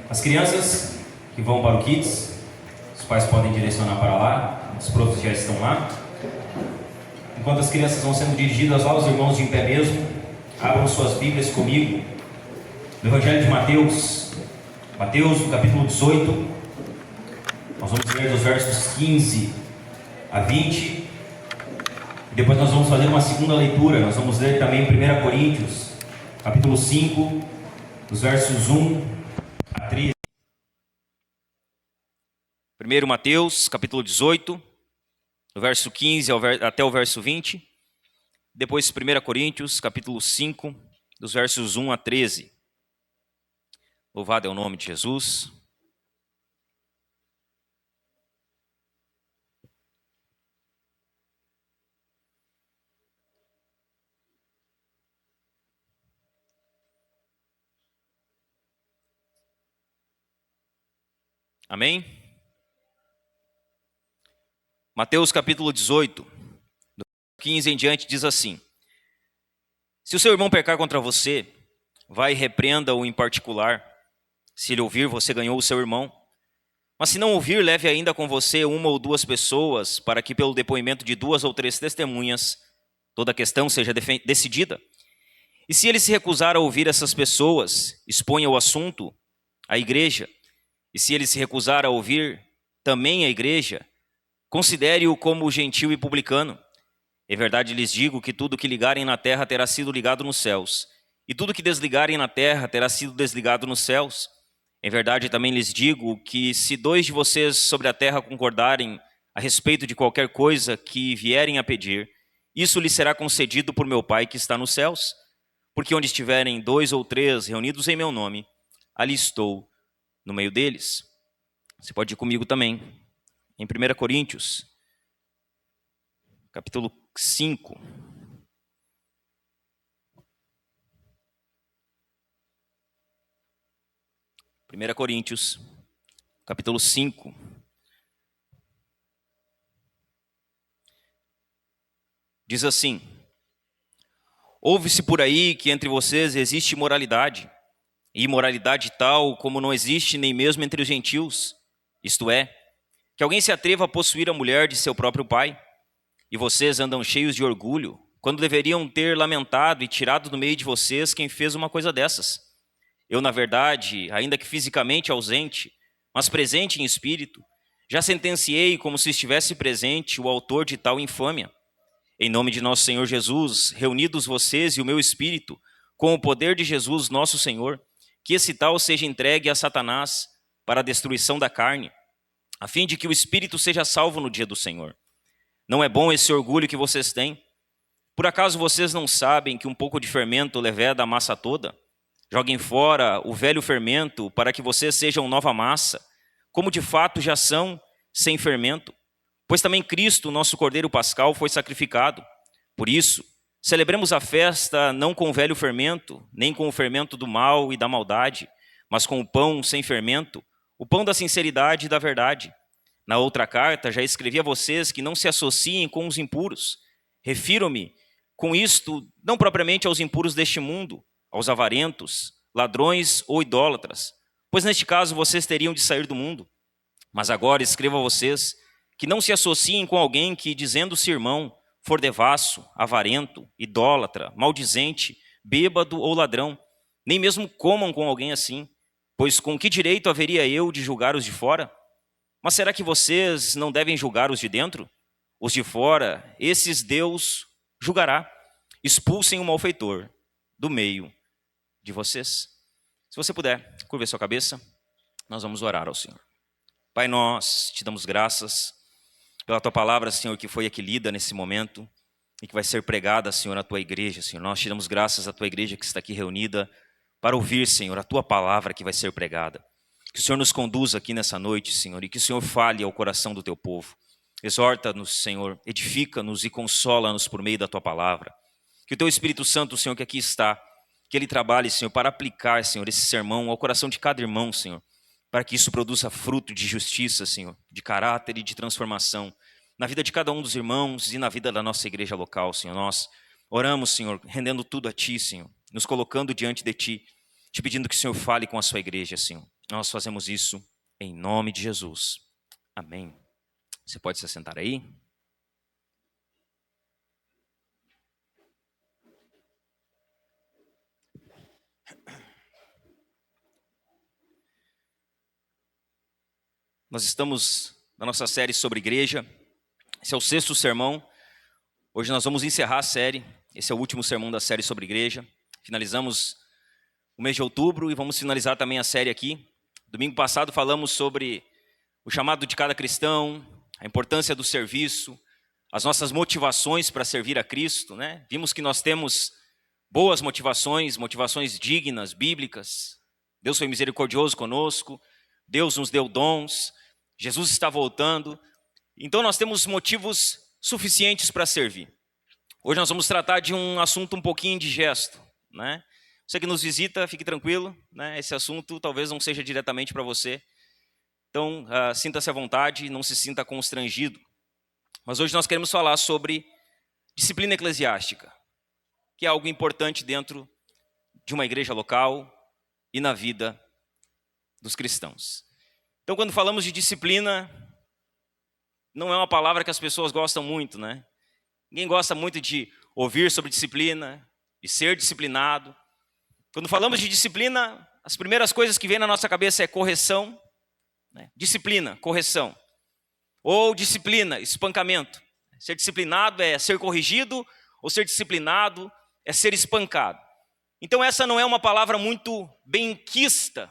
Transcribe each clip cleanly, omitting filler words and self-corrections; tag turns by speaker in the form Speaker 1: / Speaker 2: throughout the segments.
Speaker 1: As crianças que vão para o Kids, os pais podem direcionar para lá, os profs já estão lá. Enquanto as crianças vão sendo dirigidas lá, os irmãos de em pé mesmo, abram suas Bíblias comigo no Evangelho de Mateus, no capítulo 18. Nós vamos ler dos versos 15 a 20. Depois nós vamos fazer uma segunda leitura. Nós vamos ler também 1 Coríntios, capítulo 5, dos versos 1 a 13. 1 Mateus, capítulo 18, do verso 15 até o verso 20. Depois 1 Coríntios, capítulo 5, dos versos 1 a 13. Louvado é o nome de Jesus. Amém? Mateus capítulo 18, do 15 em diante, diz assim: Se o seu irmão pecar contra você, vai e repreenda-o em particular. Se ele ouvir, você ganhou o seu irmão. Mas se não ouvir, leve ainda com você uma ou duas pessoas, para que pelo depoimento de 2 ou 3 testemunhas, toda a questão seja decidida. E se ele se recusar a ouvir essas pessoas, exponha o assunto à igreja. E se ele se recusar a ouvir também a igreja, considere-o como gentil e publicano. Em verdade lhes digo que tudo que ligarem na terra terá sido ligado nos céus, e tudo que desligarem na terra terá sido desligado nos céus. Em verdade também lhes digo que se 2 de vocês sobre a terra concordarem a respeito de qualquer coisa que vierem a pedir, isso lhes será concedido por meu Pai que está nos céus. Porque onde estiverem 2 ou 3 reunidos em meu nome, ali estou no meio deles. Você pode ir comigo também, em 1 Coríntios, capítulo 5. Primeira Coríntios, capítulo 5. Diz assim: Ouve-se por aí que entre vocês existe imoralidade, e imoralidade tal como não existe nem mesmo entre os gentios, isto é, que alguém se atreva a possuir a mulher de seu próprio pai. E vocês andam cheios de orgulho, quando deveriam ter lamentado e tirado do meio de vocês quem fez uma coisa dessas. Eu, na verdade, ainda que fisicamente ausente, mas presente em espírito, já sentenciei como se estivesse presente o autor de tal infâmia. Em nome de nosso Senhor Jesus, reunidos vocês e o meu espírito, com o poder de Jesus nosso Senhor, que esse tal seja entregue a Satanás para a destruição da carne, a fim de que o espírito seja salvo no dia do Senhor. Não é bom esse orgulho que vocês têm? Por acaso vocês não sabem que um pouco de fermento leveda a massa toda? Joguem fora o velho fermento para que vocês sejam nova massa, como de fato já são sem fermento. Pois também Cristo, nosso Cordeiro Pascal, foi sacrificado. Por isso, celebremos a festa não com o velho fermento, nem com o fermento do mal e da maldade, mas com o pão sem fermento, o pão da sinceridade e da verdade. Na outra carta, já escrevi a vocês que não se associem com os impuros. Refiro-me, com isto, não propriamente aos impuros deste mundo, aos avarentos, ladrões ou idólatras, pois neste caso vocês teriam de sair do mundo. Mas agora escrevo a vocês que não se associem com alguém que, dizendo-se irmão, for devasso, avarento, idólatra, maldizente, bêbado ou ladrão, nem mesmo comam com alguém assim, pois com que direito haveria eu de julgar os de fora? Mas será que vocês não devem julgar os de dentro? Os de fora, esses Deus julgará. Expulsem o malfeitor do meio de vocês. Se você puder, curve sua cabeça, nós vamos orar ao Senhor. Pai, nós te damos graças pela tua palavra, Senhor, que foi aqui lida nesse momento e que vai ser pregada, Senhor, na tua igreja, Senhor. Nós te damos graças à tua igreja que está aqui reunida para ouvir, Senhor, a tua palavra que vai ser pregada. Que o Senhor nos conduza aqui nessa noite, Senhor, e que o Senhor fale ao coração do teu povo. Exorta-nos, Senhor, edifica-nos e consola-nos por meio da tua palavra. Que o teu Espírito Santo, Senhor, que aqui está, que ele trabalhe, Senhor, para aplicar, Senhor, esse sermão ao coração de cada irmão, Senhor, para que isso produza fruto de justiça, Senhor, de caráter e de transformação na vida de cada um dos irmãos e na vida da nossa igreja local, Senhor. Nós oramos, Senhor, rendendo tudo a Ti, Senhor, nos colocando diante de Ti, te pedindo que o Senhor fale com a sua igreja, Senhor. Nós fazemos isso em nome de Jesus. Amém. Você pode se assentar aí? Nós estamos na nossa série sobre igreja. Esse é o 6º sermão. Hoje nós vamos encerrar a série. Esse é o último sermão da série sobre igreja. Finalizamos o mês de outubro e vamos finalizar também a série aqui. Domingo passado falamos sobre o chamado de cada cristão, a importância do serviço, as nossas motivações para servir a Cristo, né? Vimos que nós temos boas motivações, motivações dignas, bíblicas. Deus foi misericordioso conosco, Deus nos deu dons, Jesus está voltando. Então nós temos motivos suficientes para servir. Hoje nós vamos tratar de um assunto um pouquinho indigesto, né? Você que nos visita, fique tranquilo, né? Esse assunto talvez não seja diretamente para você. Então, sinta-se à vontade, não se sinta constrangido. Mas hoje nós queremos falar sobre disciplina eclesiástica, que é algo importante dentro de uma igreja local e na vida dos cristãos. Então, quando falamos de disciplina, não é uma palavra que as pessoas gostam muito, né? Ninguém gosta muito de ouvir sobre disciplina, de ser disciplinado. Quando falamos de disciplina, as primeiras coisas que vêm na nossa cabeça é correção, né? Disciplina, correção. Ou disciplina, espancamento. Ser disciplinado é ser corrigido, ou ser disciplinado é ser espancado. Então essa não é uma palavra muito benquista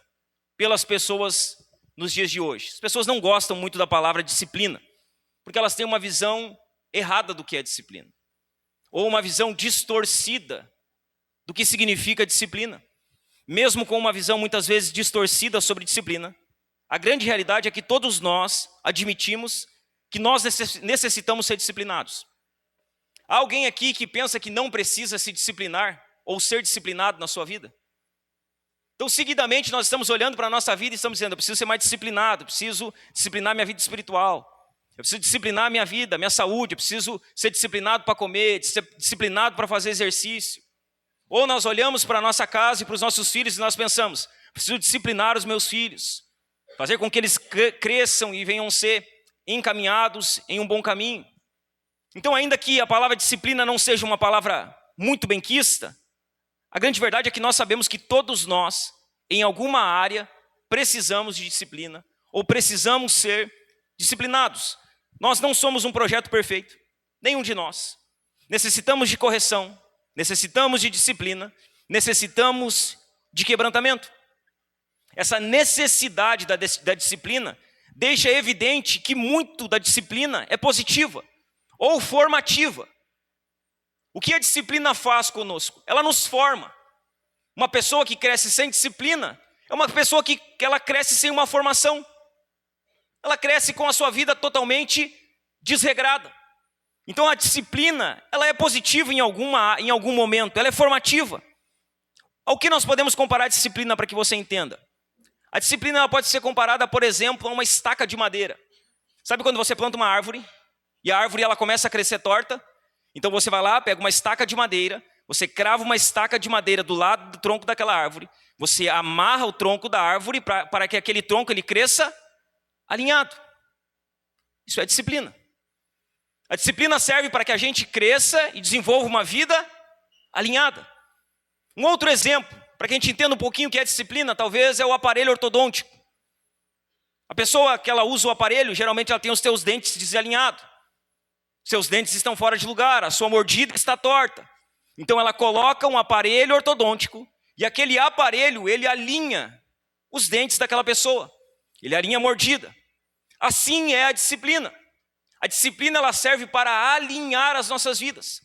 Speaker 1: pelas pessoas nos dias de hoje. As pessoas não gostam muito da palavra disciplina, porque elas têm uma visão errada do que é disciplina, ou uma visão distorcida do que significa disciplina. Mesmo com uma visão muitas vezes distorcida sobre disciplina, a grande realidade é que todos nós admitimos que nós necessitamos ser disciplinados. Há alguém aqui que pensa que não precisa se disciplinar ou ser disciplinado na sua vida? Então, seguidamente, nós estamos olhando para a nossa vida e estamos dizendo: eu preciso ser mais disciplinado, eu preciso disciplinar minha vida espiritual, eu preciso disciplinar minha vida, minha saúde, eu preciso ser disciplinado para comer, ser disciplinado para fazer exercício. Ou nós olhamos para a nossa casa e para os nossos filhos e nós pensamos: preciso disciplinar os meus filhos, fazer com que eles cresçam e venham ser encaminhados em um bom caminho. Então, ainda que a palavra disciplina não seja uma palavra muito benquista, a grande verdade é que nós sabemos que todos nós, em alguma área, precisamos de disciplina ou precisamos ser disciplinados. Nós não somos um projeto perfeito, nenhum de nós. Necessitamos de correção, necessitamos de disciplina, necessitamos de quebrantamento. Essa necessidade da disciplina deixa evidente que muito da disciplina é positiva ou formativa. O que a disciplina faz conosco? Ela nos forma. Uma pessoa que cresce sem disciplina é uma pessoa que ela cresce sem uma formação. Ela cresce com a sua vida totalmente desregrada. Então a disciplina, ela é positiva em algum momento, ela é formativa. Ao que nós podemos comparar a disciplina para que você entenda? A disciplina ela pode ser comparada, por exemplo, a uma estaca de madeira. Sabe quando você planta uma árvore e a árvore ela começa a crescer torta? Então você vai lá, pega uma estaca de madeira, você crava uma estaca de madeira do lado do tronco daquela árvore, você amarra o tronco da árvore para que aquele tronco ele cresça alinhado. Isso é disciplina. A disciplina serve para que a gente cresça e desenvolva uma vida alinhada. Um outro exemplo, para que a gente entenda um pouquinho o que é disciplina, talvez é o aparelho ortodôntico. A pessoa que ela usa o aparelho, geralmente ela tem os seus dentes desalinhados. Seus dentes estão fora de lugar, a sua mordida está torta. Então ela coloca um aparelho ortodôntico e aquele aparelho, ele alinha os dentes daquela pessoa. Ele alinha a mordida. Assim é a disciplina. A disciplina ela serve para alinhar as nossas vidas,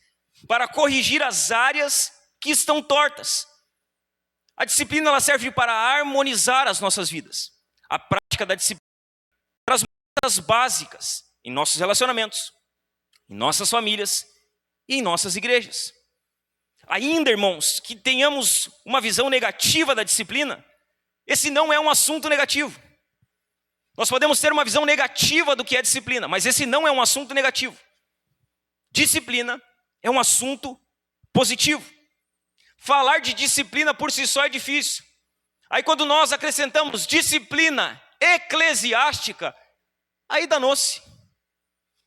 Speaker 1: para corrigir as áreas que estão tortas. A disciplina ela serve para harmonizar as nossas vidas. A prática da disciplina para as mudanças básicas em nossos relacionamentos, em nossas famílias e em nossas igrejas. Ainda, irmãos, que tenhamos uma visão negativa da disciplina, esse não é um assunto negativo. Nós podemos ter uma visão negativa do que é disciplina, mas esse não é um assunto negativo. Disciplina é um assunto positivo. Falar de disciplina por si só é difícil. Aí quando nós acrescentamos disciplina eclesiástica, aí danou-se.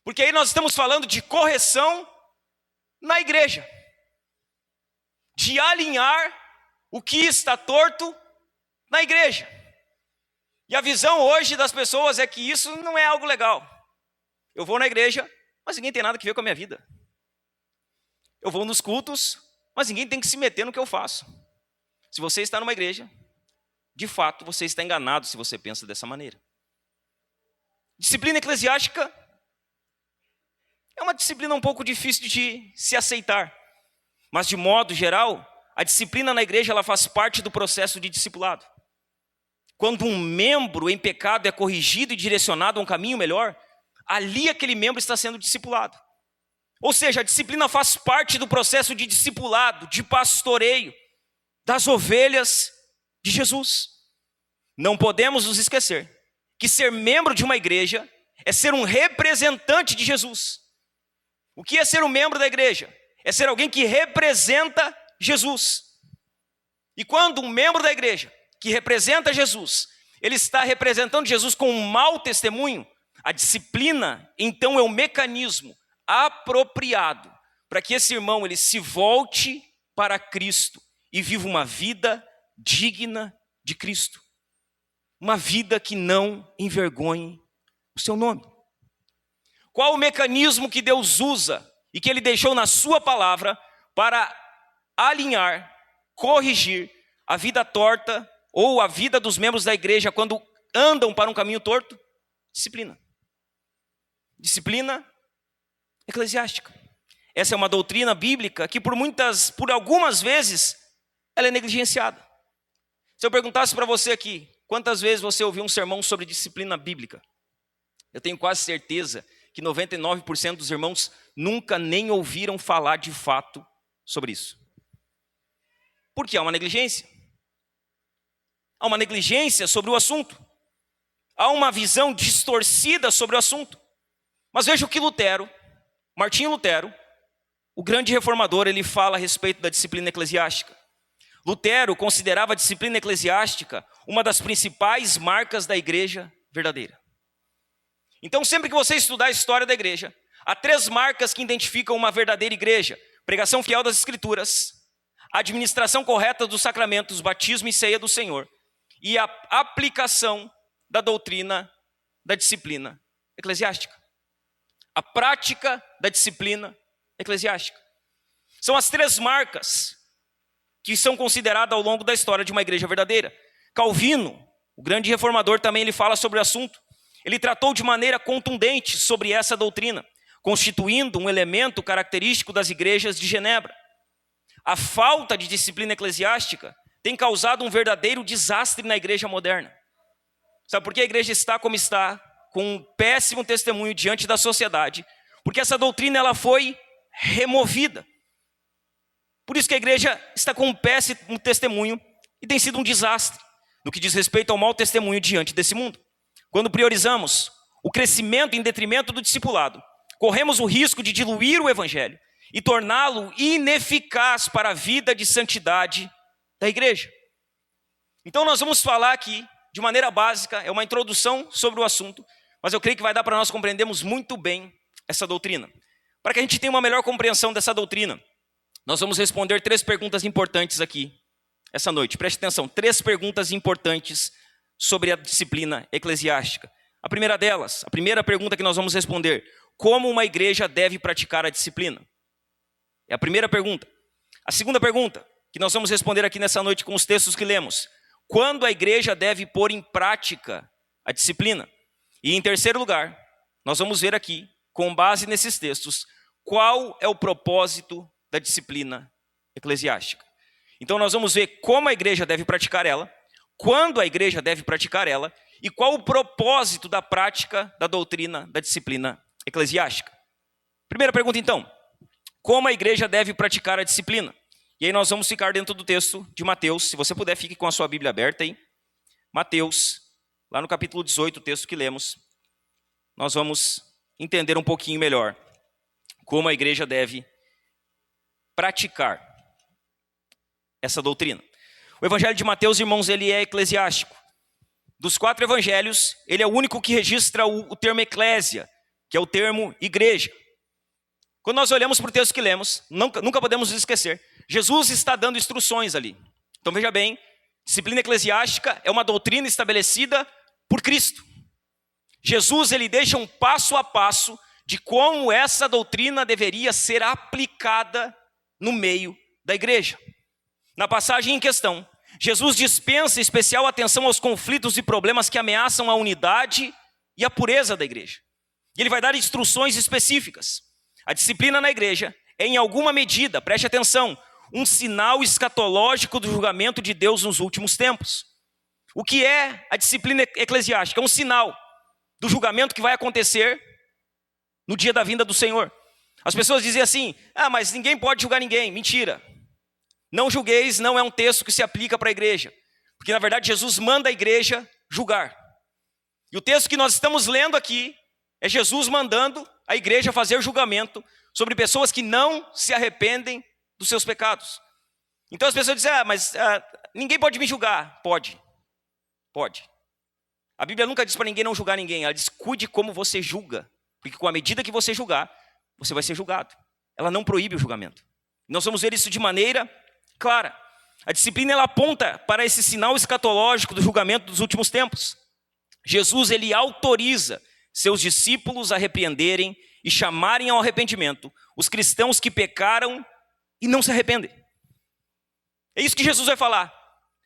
Speaker 1: Porque aí nós estamos falando de correção na igreja. De alinhar o que está torto na igreja. E a visão hoje das pessoas é que isso não é algo legal. Eu vou na igreja, mas ninguém tem nada a ver com a minha vida. Eu vou nos cultos, mas ninguém tem que se meter no que eu faço. Se você está numa igreja, de fato, você está enganado se você pensa dessa maneira. Disciplina eclesiástica é uma disciplina um pouco difícil de se aceitar. Mas, de modo geral, a disciplina na igreja ela faz parte do processo de discipulado. Quando um membro em pecado é corrigido e direcionado a um caminho melhor, ali aquele membro está sendo discipulado. Ou seja, a disciplina faz parte do processo de discipulado, de pastoreio, das ovelhas de Jesus. Não podemos nos esquecer que ser membro de uma igreja é ser um representante de Jesus. O que é ser um membro da igreja? É ser alguém que representa Jesus. E quando um membro da igreja que representa Jesus, ele está representando Jesus com um mau testemunho, a disciplina, então, é um mecanismo apropriado para que esse irmão ele se volte para Cristo e viva uma vida digna de Cristo. Uma vida que não envergonhe o seu nome. Qual o mecanismo que Deus usa e que Ele deixou na sua palavra para alinhar, corrigir a vida torta ou a vida dos membros da igreja quando andam para um caminho torto? Disciplina. Disciplina eclesiástica. Essa é uma doutrina bíblica que por algumas vezes, ela é negligenciada. Se eu perguntasse para você aqui, quantas vezes você ouviu um sermão sobre disciplina bíblica? Eu tenho quase certeza que 99% dos irmãos nunca nem ouviram falar de fato sobre isso. Porque há uma negligência. Há uma negligência sobre o assunto. Há uma visão distorcida sobre o assunto. Mas veja o que Martinho Lutero, o grande reformador, ele fala a respeito da disciplina eclesiástica. Lutero considerava a disciplina eclesiástica uma das principais marcas da igreja verdadeira. Então, sempre que você estudar a história da igreja, há 3 marcas que identificam uma verdadeira igreja: pregação fiel das Escrituras, administração correta dos sacramentos, batismo e ceia do Senhor, e a aplicação da doutrina da disciplina eclesiástica. A prática da disciplina eclesiástica. São as 3 marcas que são consideradas ao longo da história de uma igreja verdadeira. Calvino, o grande reformador, também ele fala sobre o assunto. Ele tratou de maneira contundente sobre essa doutrina, constituindo um elemento característico das igrejas de Genebra. A falta de disciplina eclesiástica tem causado um verdadeiro desastre na igreja moderna. Sabe por que a igreja está como está, com um péssimo testemunho diante da sociedade? Porque essa doutrina ela foi removida. Por isso que a igreja está com um péssimo testemunho e tem sido um desastre no que diz respeito ao mau testemunho diante desse mundo. Quando priorizamos o crescimento em detrimento do discipulado, corremos o risco de diluir o evangelho e torná-lo ineficaz para a vida de santidade da igreja. Então nós vamos falar aqui, de maneira básica, é uma introdução sobre o assunto, mas eu creio que vai dar para nós compreendermos muito bem essa doutrina. Para que a gente tenha uma melhor compreensão dessa doutrina, nós vamos responder 3 perguntas importantes aqui, essa noite. Preste atenção, 3 perguntas importantes sobre a disciplina eclesiástica. A primeira delas, a primeira pergunta que nós vamos responder: como uma igreja deve praticar a disciplina? É a primeira pergunta. A segunda pergunta, que nós vamos responder aqui nessa noite com os textos que lemos: quando a igreja deve pôr em prática a disciplina? E em terceiro lugar, nós vamos ver aqui, com base nesses textos, qual é o propósito da disciplina eclesiástica. Então nós vamos ver como a igreja deve praticar ela, quando a igreja deve praticar ela e qual o propósito da prática da doutrina da disciplina eclesiástica. Primeira pergunta então: como a igreja deve praticar a disciplina? E aí nós vamos ficar dentro do texto de Mateus. Se você puder, fique com a sua Bíblia aberta aí. Mateus, lá no capítulo 18, o texto que lemos, nós vamos entender um pouquinho melhor como a igreja deve praticar essa doutrina. O evangelho de Mateus, irmãos, ele é eclesiástico. Dos 4 evangelhos, ele é o único que registra o termo eclésia, que é o termo igreja. Quando nós olhamos para o texto que lemos, nunca podemos esquecer, Jesus está dando instruções ali. Então veja bem, disciplina eclesiástica é uma doutrina estabelecida por Cristo. Jesus, ele deixa um passo a passo de como essa doutrina deveria ser aplicada no meio da igreja. Na passagem em questão, Jesus dispensa especial atenção aos conflitos e problemas que ameaçam a unidade e a pureza da igreja. E ele vai dar instruções específicas. A disciplina na igreja é, em alguma medida, preste atenção, um sinal escatológico do julgamento de Deus nos últimos tempos. O que é a disciplina eclesiástica? É um sinal do julgamento que vai acontecer no dia da vinda do Senhor. As pessoas dizem assim, mas ninguém pode julgar ninguém. Mentira. Não julgueis não é um texto que se aplica para a igreja. Porque na verdade Jesus manda a igreja julgar. E o texto que nós estamos lendo aqui é Jesus mandando a igreja fazer julgamento sobre pessoas que não se arrependem dos seus pecados. Então as pessoas dizem, ninguém pode me julgar. Pode. A Bíblia nunca diz para ninguém não julgar ninguém. Ela diz, cuide como você julga. Porque com a medida que você julgar, você vai ser julgado. Ela não proíbe o julgamento. Nós vamos ver isso de maneira clara. A disciplina, ela aponta para esse sinal escatológico do julgamento dos últimos tempos. Jesus, ele autoriza seus discípulos a repreenderem e chamarem ao arrependimento os cristãos que pecaram e não se arrependem. É isso que Jesus vai falar.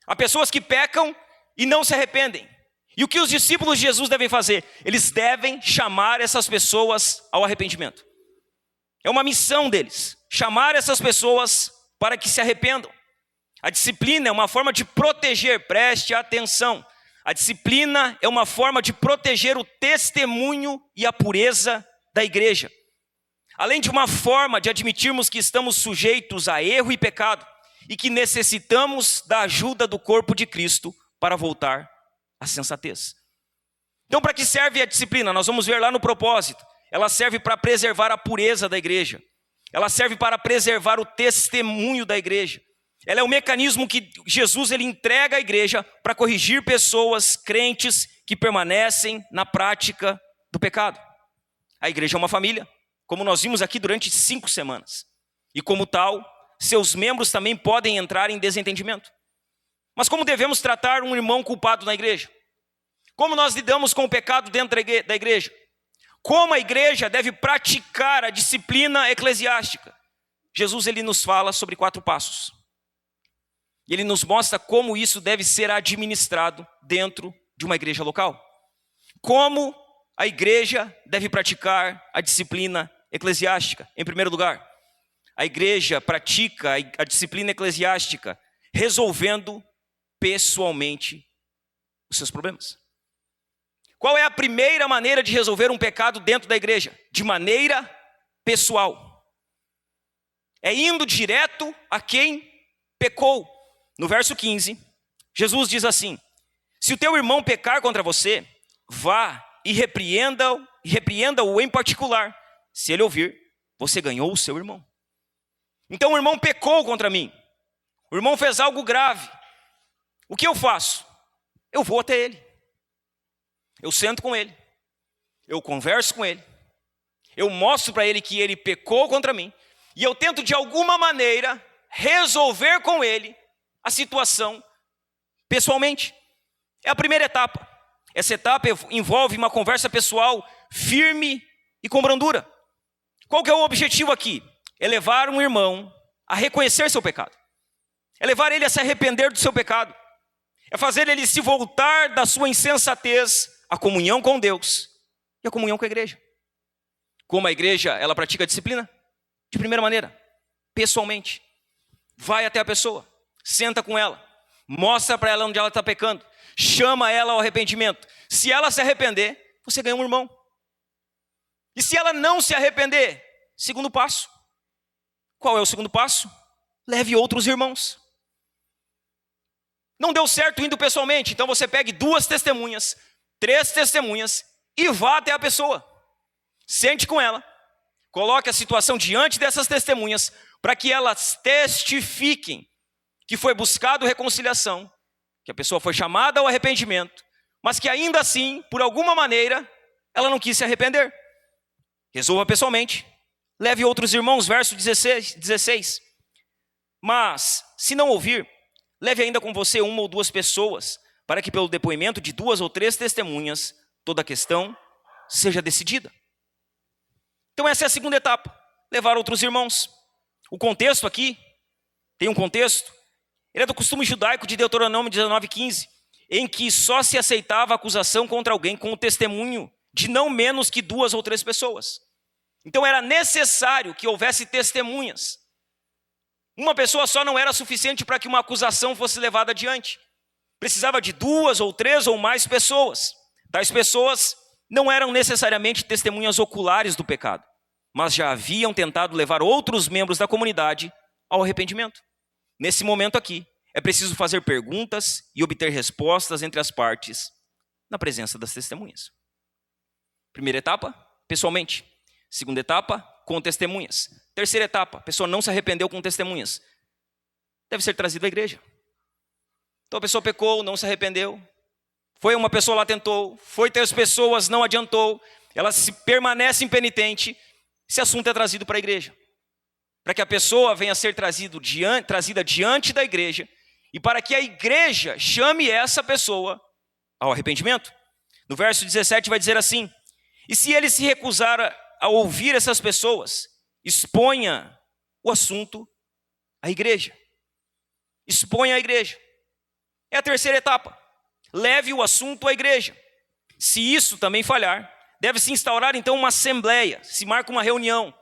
Speaker 1: Há pessoas que pecam e não se arrependem. E o que os discípulos de Jesus devem fazer? Eles devem chamar essas pessoas ao arrependimento. É uma missão deles, chamar essas pessoas para que se arrependam. A disciplina é uma forma de proteger, preste atenção. A disciplina é uma forma de proteger o testemunho e a pureza da igreja. Além de uma forma de admitirmos que estamos sujeitos a erro e pecado e que necessitamos da ajuda do corpo de Cristo para voltar à sensatez. Então, para que serve a disciplina? Nós vamos ver lá no propósito. Ela serve para preservar a pureza da igreja. Ela serve para preservar o testemunho da igreja. Ela é o mecanismo que Jesus ele entrega à igreja para corrigir pessoas crentes que permanecem na prática do pecado. A igreja é uma família, como nós vimos aqui durante 5 semanas. E como tal, seus membros também podem entrar em desentendimento. Mas como devemos tratar um irmão culpado na igreja? Como nós lidamos com o pecado dentro da igreja? Como a igreja deve praticar a disciplina eclesiástica? Jesus ele nos fala sobre 4 passos. E ele nos mostra como isso deve ser administrado dentro de uma igreja local. Como a igreja deve praticar a disciplina eclesiástica? Em primeiro lugar, a igreja pratica a disciplina eclesiástica resolvendo pessoalmente os seus problemas. Qual é a primeira maneira de resolver um pecado dentro da igreja? De maneira pessoal. É indo direto a quem pecou. No verso 15, Jesus diz assim: se o teu irmão pecar contra você, vá e repreenda-o em particular. Se ele ouvir, você ganhou o seu irmão. Então o irmão pecou contra mim. O irmão fez algo grave. O que eu faço? Eu vou até ele. Eu sento com ele. Eu converso com ele. Eu mostro para ele que ele pecou contra mim. E eu tento de alguma maneira resolver com ele a situação pessoalmente. É a primeira etapa. Essa etapa envolve uma conversa pessoal firme e com brandura. Qual que é o objetivo aqui? É levar um irmão a reconhecer seu pecado. É levar ele a se arrepender do seu pecado. É fazer ele se voltar da sua insensatez à comunhão com Deus e à comunhão com a igreja. Como a igreja, ela pratica a disciplina? De primeira maneira, pessoalmente. Vai até a pessoa, senta com ela, mostra para ela onde ela está pecando, chama ela ao arrependimento. Se ela se arrepender, você ganha um irmão. E se ela não se arrepender, segundo passo. Qual é o segundo passo? Leve outros irmãos. Não deu certo indo pessoalmente, então você pegue 2 testemunhas, 3 testemunhas e vá até a pessoa. Sente com ela, coloque a situação diante dessas testemunhas para que elas testifiquem que foi buscado reconciliação, que a pessoa foi chamada ao arrependimento, mas que ainda assim, por alguma maneira, ela não quis se arrepender. Resolva pessoalmente. Leve outros irmãos, verso 16. Mas, se não ouvir, leve ainda com você 1 ou 2 pessoas, para que pelo depoimento de 2 ou 3 testemunhas, toda a questão seja decidida. Então essa é a segunda etapa, levar outros irmãos. O contexto aqui, tem um contexto, ele é do costume judaico de Deuteronômio 19:15, em que só se aceitava a acusação contra alguém com o testemunho de não menos que 2 ou 3 pessoas. Então era necessário que houvesse testemunhas. Uma pessoa só não era suficiente para que uma acusação fosse levada adiante. Precisava de 2 ou 3 ou mais pessoas. Tais pessoas não eram necessariamente testemunhas oculares do pecado, mas já haviam tentado levar outros membros da comunidade ao arrependimento. Nesse momento aqui, é preciso fazer perguntas e obter respostas entre as partes, na presença das testemunhas. Primeira etapa, pessoalmente. Segunda etapa, com testemunhas. Terceira etapa, a pessoa não se arrependeu com testemunhas. Deve ser trazida à igreja. Então a pessoa pecou, não se arrependeu. Foi uma pessoa lá, tentou. Foi 3 pessoas, não adiantou. Ela permanece impenitente. Esse assunto é trazido para a igreja. Para que a pessoa venha a ser trazida diante da igreja. E para que a igreja chame essa pessoa ao arrependimento. No verso 17 vai dizer assim: e se ele se recusar a ouvir essas pessoas, exponha o assunto à igreja. Exponha à igreja. É a terceira etapa. Leve o assunto à igreja. Se isso também falhar, deve-se instaurar então uma assembleia, se marca uma reunião,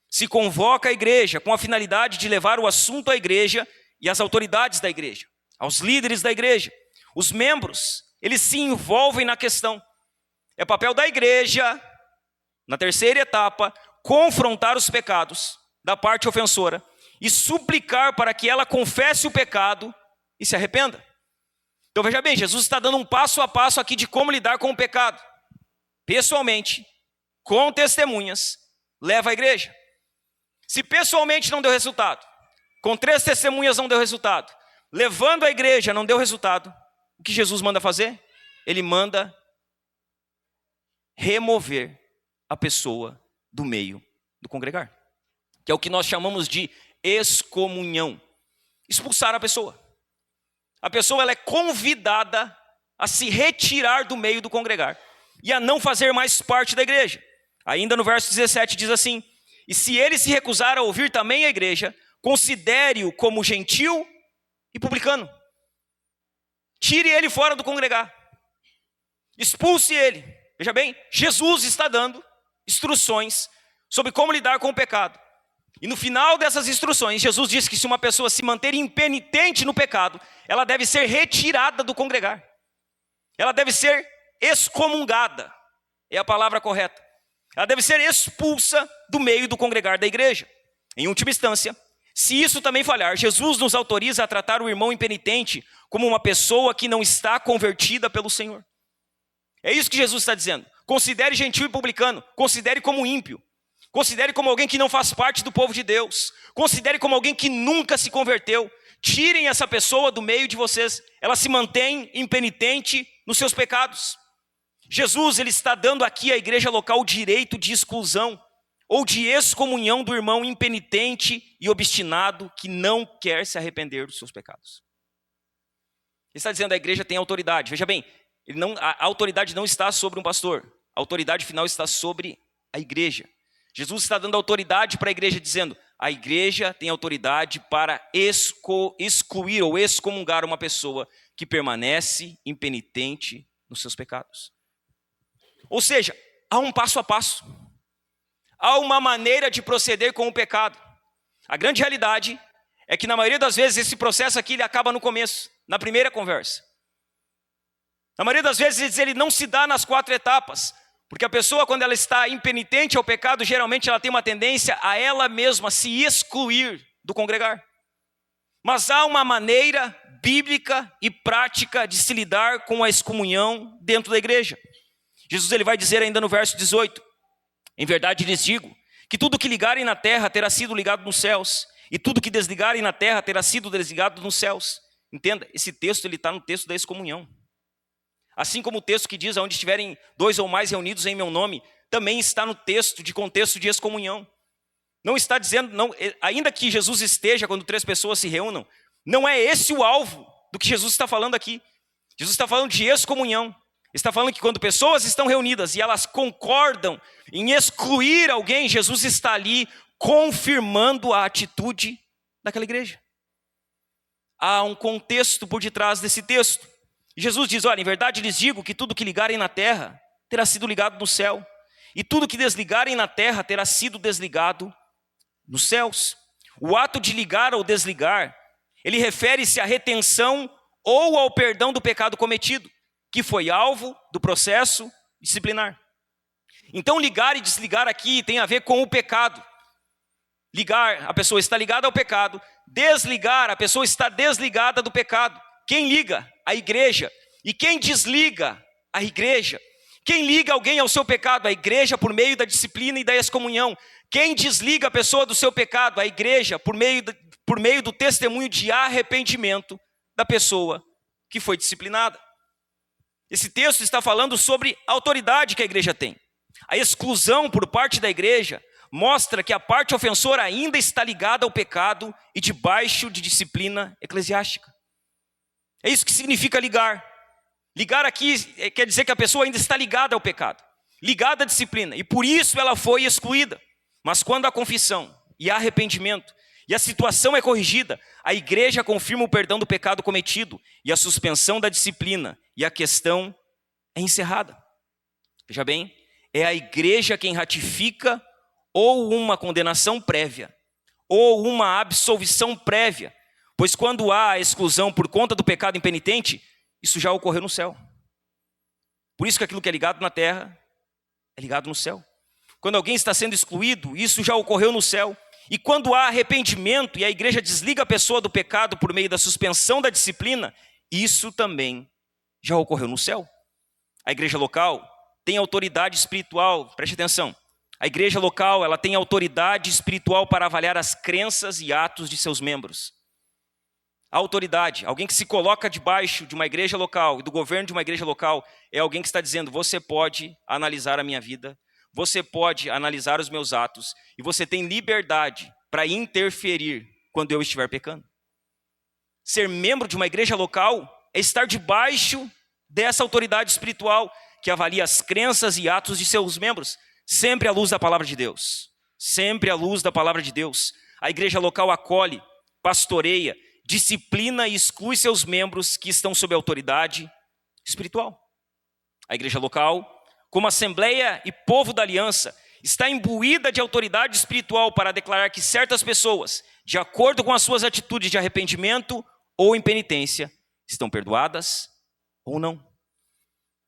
Speaker 1: se convoca a igreja com a finalidade de levar o assunto à igreja e às autoridades da igreja, aos líderes da igreja. Os membros, eles se envolvem na questão. É papel da igreja, na terceira etapa, confrontar os pecados da parte ofensora e suplicar para que ela confesse o pecado e se arrependa. Então veja bem, Jesus está dando um passo a passo aqui de como lidar com o pecado. Pessoalmente, com testemunhas, leva à igreja. Se pessoalmente não deu resultado, com 3 testemunhas não deu resultado, levando à igreja não deu resultado, o que Jesus manda fazer? Ele manda remover a pessoa do meio do congregar, que é o que nós chamamos de excomunhão. Expulsar a pessoa. A pessoa ela é convidada a se retirar do meio do congregar e a não fazer mais parte da igreja. Ainda no verso 17 diz assim: e se ele se recusar a ouvir também a igreja, considere-o como gentil e publicano. Tire ele fora do congregar. Expulse ele. Veja bem, Jesus está dando instruções sobre como lidar com o pecado. E no final dessas instruções, Jesus diz que se uma pessoa se manter impenitente no pecado, ela deve ser retirada do congregar. Ela deve ser excomungada. É a palavra correta. Ela deve ser expulsa do meio do congregar da igreja. Em última instância, se isso também falhar, Jesus nos autoriza a tratar o irmão impenitente como uma pessoa que não está convertida pelo Senhor. É isso que Jesus está dizendo. Considere gentil e publicano. Considere como ímpio. Considere como alguém que não faz parte do povo de Deus. Considere como alguém que nunca se converteu. Tirem essa pessoa do meio de vocês. Ela se mantém impenitente nos seus pecados. Jesus, ele está dando aqui à igreja local o direito de exclusão ou de excomunhão do irmão impenitente e obstinado que não quer se arrepender dos seus pecados. Ele está dizendo que a igreja tem autoridade. Veja bem, a autoridade não está sobre um pastor. A autoridade final está sobre a igreja. Jesus está dando autoridade para a igreja, dizendo: a igreja tem autoridade para excluir ou excomungar uma pessoa que permanece impenitente nos seus pecados. Ou seja, há um passo a passo. Há uma maneira de proceder com o pecado. A grande realidade é que na maioria das vezes esse processo aqui ele acaba no começo, na primeira conversa. Na maioria das vezes ele não se dá nas 4 etapas. Porque a pessoa, quando ela está impenitente ao pecado, geralmente ela tem uma tendência a ela mesma se excluir do congregar. Mas há uma maneira bíblica e prática de se lidar com a excomunhão dentro da igreja. Jesus ele vai dizer ainda no verso 18: em verdade lhes digo, que tudo que ligarem na terra terá sido ligado nos céus, E tudo que desligarem na terra terá sido desligado nos céus. Entenda, esse texto está no texto da excomunhão. Assim como o texto que diz, onde estiverem 2 ou mais reunidos em meu nome, também está no texto de contexto de excomunhão. Não está dizendo, não, ainda que Jesus esteja quando 3 pessoas se reúnam, não é esse o alvo do que Jesus está falando aqui. Jesus está falando de excomunhão. Está falando que quando pessoas estão reunidas e elas concordam em excluir alguém, Jesus está ali confirmando a atitude daquela igreja. Há um contexto por detrás desse texto. Jesus diz, olha, em verdade lhes digo que tudo que ligarem na terra terá sido ligado no céu. E tudo que desligarem na terra terá sido desligado nos céus. O ato de ligar ou desligar, ele refere-se à retenção ou ao perdão do pecado cometido, que foi alvo do processo disciplinar. Então ligar e desligar aqui tem a ver com o pecado. Ligar, a pessoa está ligada ao pecado. Desligar, a pessoa está desligada do pecado. Quem liga? A igreja. E quem desliga? A igreja. Quem liga alguém ao seu pecado? A igreja, por meio da disciplina e da excomunhão. Quem desliga a pessoa do seu pecado? A igreja, por meio do testemunho de arrependimento da pessoa que foi disciplinada. Esse texto está falando sobre a autoridade que a igreja tem. A exclusão por parte da igreja mostra que a parte ofensora ainda está ligada ao pecado e debaixo de disciplina eclesiástica. É isso que significa ligar. Ligar aqui quer dizer que a pessoa ainda está ligada ao pecado, ligada à disciplina, e por isso ela foi excluída. Mas quando há confissão e há arrependimento, e a situação é corrigida, a igreja confirma o perdão do pecado cometido e a suspensão da disciplina, e a questão é encerrada. Veja bem, é a igreja quem ratifica ou uma condenação prévia, ou uma absolvição prévia, pois quando há a exclusão por conta do pecado impenitente, isso já ocorreu no céu. Por isso que aquilo que é ligado na terra é ligado no céu. Quando alguém está sendo excluído, isso já ocorreu no céu. E quando há arrependimento e a igreja desliga a pessoa do pecado por meio da suspensão da disciplina, isso também já ocorreu no céu. A igreja local tem autoridade espiritual, preste atenção. A igreja local, ela tem autoridade espiritual para avaliar as crenças e atos de seus membros. A autoridade, alguém que se coloca debaixo de uma igreja local e do governo de uma igreja local, é alguém que está dizendo, você pode analisar a minha vida, você pode analisar os meus atos, e você tem liberdade para interferir quando eu estiver pecando. Ser membro de uma igreja local é estar debaixo dessa autoridade espiritual que avalia as crenças e atos de seus membros, sempre à luz da palavra de Deus. Sempre à luz da palavra de Deus. A igreja local acolhe, pastoreia, disciplina e exclui seus membros que estão sob autoridade espiritual. A igreja local, como assembleia e povo da aliança, está imbuída de autoridade espiritual para declarar que certas pessoas, de acordo com as suas atitudes de arrependimento ou impenitência, estão perdoadas ou não.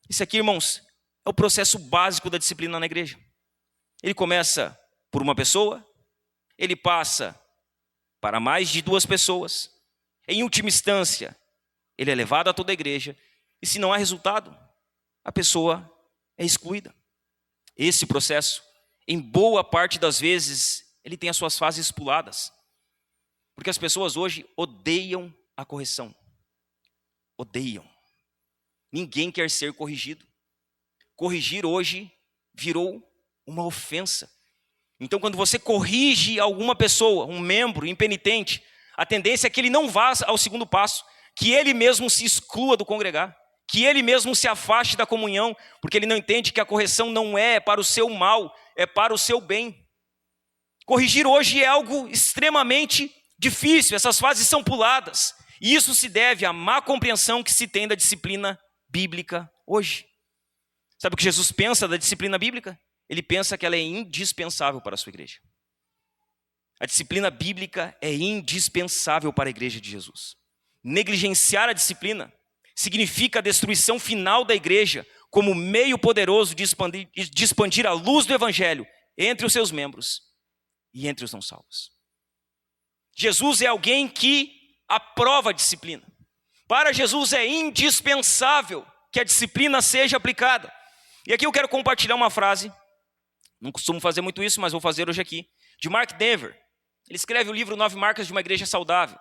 Speaker 1: Isso aqui, irmãos, é o processo básico da disciplina na igreja. Ele começa por uma pessoa, ele passa para mais de 2 pessoas. Em última instância, ele é levado a toda a igreja. E se não há resultado, a pessoa é excluída. Esse processo, em boa parte das vezes, ele tem as suas fases puladas. Porque as pessoas hoje odeiam a correção. Odeiam. Ninguém quer ser corrigido. Corrigir hoje virou uma ofensa. Então, quando você corrige alguma pessoa, um membro impenitente, a tendência é que ele não vá ao segundo passo, que ele mesmo se exclua do congregar, que ele mesmo se afaste da comunhão, porque ele não entende que a correção não é para o seu mal, é para o seu bem. Corrigir hoje é algo extremamente difícil, essas fases são puladas, e isso se deve à má compreensão que se tem da disciplina bíblica hoje. Sabe o que Jesus pensa da disciplina bíblica? Ele pensa que ela é indispensável para a sua igreja. A disciplina bíblica é indispensável para a igreja de Jesus. Negligenciar a disciplina significa a destruição final da igreja como meio poderoso de expandir a luz do evangelho entre os seus membros e entre os não salvos. Jesus é alguém que aprova a disciplina. Para Jesus é indispensável que a disciplina seja aplicada. E aqui eu quero compartilhar uma frase, não costumo fazer muito isso, mas vou fazer hoje aqui, de Mark Dever. Ele escreve o livro 9 Marcas de uma Igreja Saudável.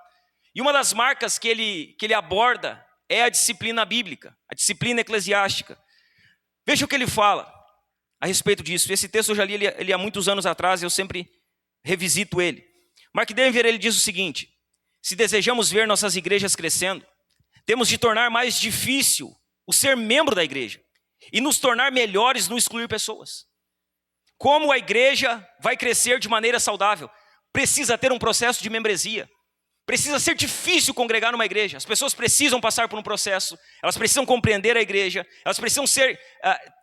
Speaker 1: E uma das marcas que ele aborda é a disciplina bíblica, a disciplina eclesiástica. Veja o que ele fala a respeito disso. Esse texto eu já li ele há muitos anos atrás e eu sempre revisito ele. Mark Dever, ele diz o seguinte: se desejamos ver nossas igrejas crescendo, temos de tornar mais difícil o ser membro da igreja e nos tornar melhores no excluir pessoas. Como a igreja vai crescer de maneira saudável? Precisa ter um processo de membresia. Precisa ser difícil congregar numa igreja. As pessoas precisam passar por um processo. Elas precisam compreender a igreja. Elas precisam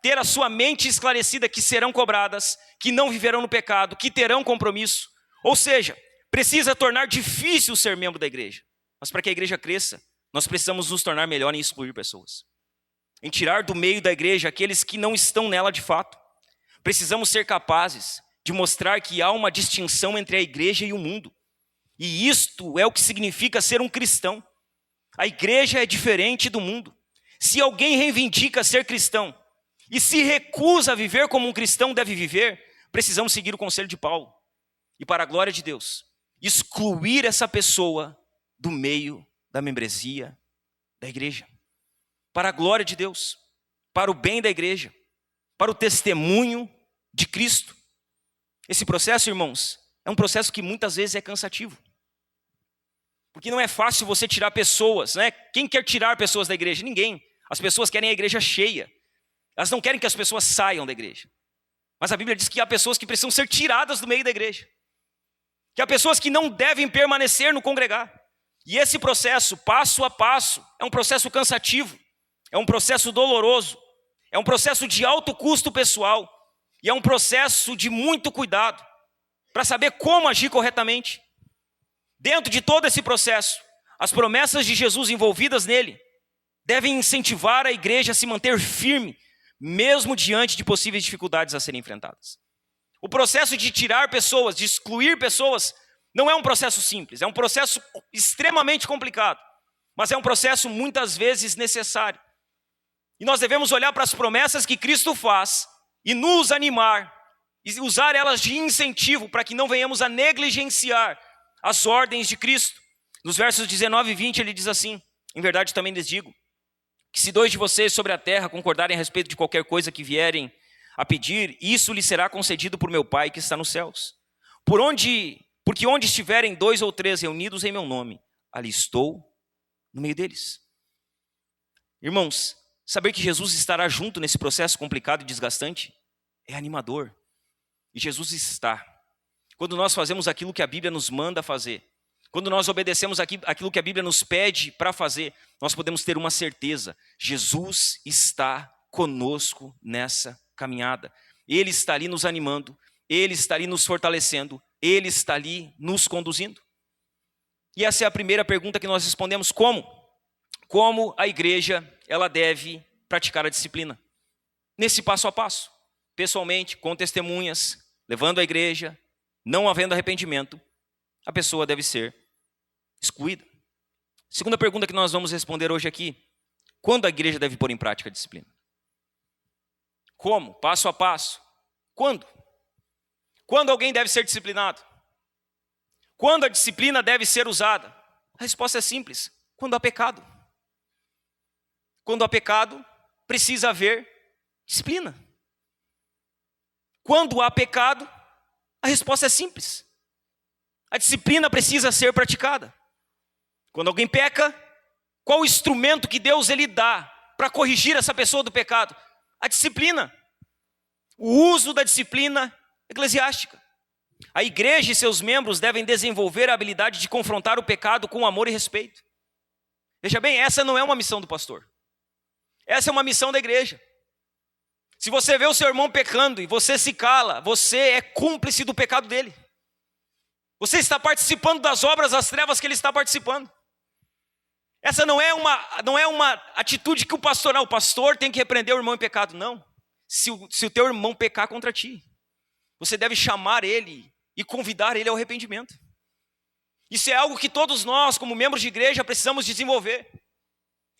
Speaker 1: ter a sua mente esclarecida que serão cobradas, que não viverão no pecado, que terão compromisso. Ou seja, precisa tornar difícil ser membro da igreja. Mas para que a igreja cresça, nós precisamos nos tornar melhor em excluir pessoas. Em tirar do meio da igreja aqueles que não estão nela de fato. Precisamos ser capazes de mostrar que há uma distinção entre a igreja e o mundo. E isto é o que significa ser um cristão. A igreja é diferente do mundo. Se alguém reivindica ser cristão e se recusa a viver como um cristão deve viver, precisamos seguir o conselho de Paulo. E para a glória de Deus, excluir essa pessoa do meio da membresia da igreja. Para a glória de Deus, para o bem da igreja, para o testemunho de Cristo. Esse processo, irmãos, é um processo que muitas vezes é cansativo. Porque não é fácil você tirar pessoas, né? Quem quer tirar pessoas da igreja? Ninguém. As pessoas querem a igreja cheia. Elas não querem que as pessoas saiam da igreja. Mas a Bíblia diz que há pessoas que precisam ser tiradas do meio da igreja. Que há pessoas que não devem permanecer no congregar. E esse processo, passo a passo, é um processo cansativo. É um processo doloroso. É um processo de alto custo pessoal. E é um processo de muito cuidado para saber como agir corretamente. Dentro de todo esse processo, as promessas de Jesus envolvidas nele devem incentivar a igreja a se manter firme, mesmo diante de possíveis dificuldades a serem enfrentadas. O processo de tirar pessoas, de excluir pessoas, não é um processo simples, é um processo extremamente complicado, mas é um processo muitas vezes necessário. E nós devemos olhar para as promessas que Cristo faz e nos animar, e usar elas de incentivo para que não venhamos a negligenciar as ordens de Cristo. Nos versos 19 e 20 ele diz assim: em verdade também lhes digo, que se 2 de vocês sobre a terra concordarem a respeito de qualquer coisa que vierem a pedir, isso lhe será concedido por meu Pai que está nos céus. Porque onde estiverem 2 ou 3 reunidos em meu nome, ali estou no meio deles. Irmãos, saber que Jesus estará junto nesse processo complicado e desgastante é animador. E Jesus está. Quando nós fazemos aquilo que a Bíblia nos manda fazer, quando nós obedecemos aquilo que a Bíblia nos pede para fazer, nós podemos ter uma certeza: Jesus está conosco nessa caminhada. Ele está ali nos animando, Ele está ali nos fortalecendo, Ele está ali nos conduzindo. E essa é a primeira pergunta que nós respondemos: como? Como a igreja ela deve praticar a disciplina? Nesse passo a passo, pessoalmente, com testemunhas, levando a igreja. Não havendo arrependimento, a pessoa deve ser excluída. Segunda pergunta que nós vamos responder hoje aqui: quando a igreja deve pôr em prática a disciplina? Como? Passo a passo. Quando? Quando alguém deve ser disciplinado? Quando a disciplina deve ser usada? A resposta é simples: quando há pecado. Quando há pecado, precisa haver disciplina. Quando há pecado, a resposta é simples: a disciplina precisa ser praticada. Quando alguém peca, qual o instrumento que Deus ele dá para corrigir essa pessoa do pecado? A disciplina. O uso da disciplina eclesiástica. A igreja e seus membros devem desenvolver a habilidade de confrontar o pecado com amor e respeito. Veja bem, essa não é uma missão do pastor. Essa é uma missão da igreja. Se você vê o seu irmão pecando e você se cala, você é cúmplice do pecado dele. Você está participando das obras das trevas que ele está participando. Essa não é uma atitude que o pastor tem que repreender o irmão em pecado, não. Se o teu irmão pecar contra ti, você deve chamar ele e convidar ele ao arrependimento. Isso é algo que todos nós, como membros de igreja, precisamos desenvolver.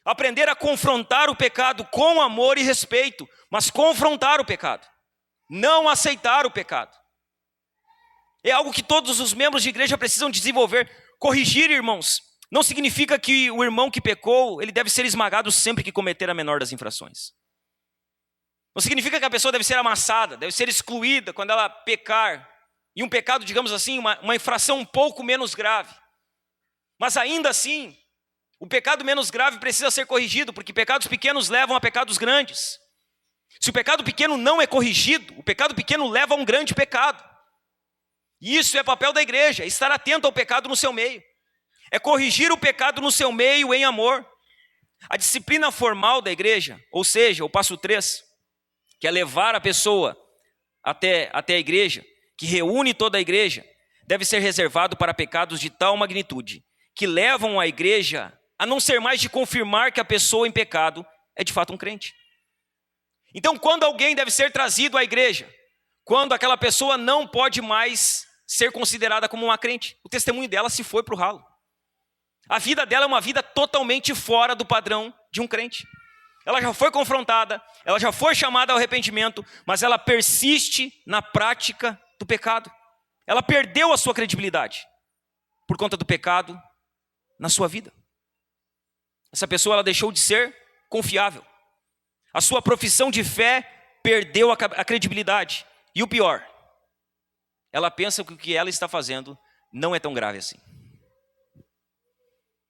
Speaker 1: Aprender a confrontar o pecado com amor e respeito, mas confrontar o pecado, não aceitar o pecado. É algo que todos os membros de igreja precisam desenvolver. Corrigir, irmãos, não significa que o irmão que pecou, ele deve ser esmagado sempre que cometer a menor das infrações. Não significa que a pessoa deve ser amassada, deve ser excluída quando ela pecar. E um pecado, digamos assim, uma infração um pouco menos grave. Mas ainda assim, o pecado menos grave precisa ser corrigido, porque pecados pequenos levam a pecados grandes. Se o pecado pequeno não é corrigido, o pecado pequeno leva a um grande pecado. E isso é papel da igreja, estar atento ao pecado no seu meio. É corrigir o pecado no seu meio em amor. A disciplina formal da igreja, ou seja, o passo 3, que é levar a pessoa até a igreja, que reúne toda a igreja, deve ser reservado para pecados de tal magnitude, que levam a igreja a não ser mais de confirmar que a pessoa em pecado é de fato um crente. Então, quando alguém deve ser trazido à igreja, quando aquela pessoa não pode mais ser considerada como uma crente, o testemunho dela se foi para o ralo. A vida dela é uma vida totalmente fora do padrão de um crente. Ela já foi confrontada, ela já foi chamada ao arrependimento, mas ela persiste na prática do pecado. Ela perdeu a sua credibilidade por conta do pecado na sua vida. Essa pessoa ela deixou de ser confiável. A sua profissão de fé perdeu a credibilidade. E o pior, ela pensa que o que ela está fazendo não é tão grave assim.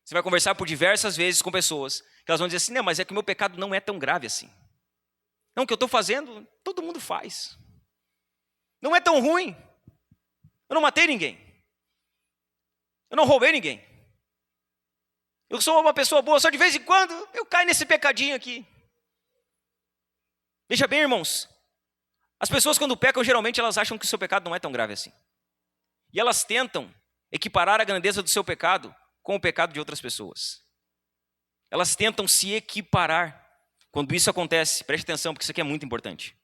Speaker 1: Você vai conversar por diversas vezes com pessoas que elas vão dizer assim, não, mas é que o meu pecado não é tão grave assim. Não, o que eu estou fazendo, todo mundo faz. Não é tão ruim. Eu não matei ninguém. Eu não roubei ninguém. Eu sou uma pessoa boa, só de vez em quando eu caio nesse pecadinho aqui. Veja bem, irmãos, as pessoas quando pecam, geralmente elas acham que o seu pecado não é tão grave assim. E elas tentam equiparar a grandeza do seu pecado com o pecado de outras pessoas. Elas tentam se equiparar. Quando isso acontece, preste atenção, porque isso aqui é muito importante.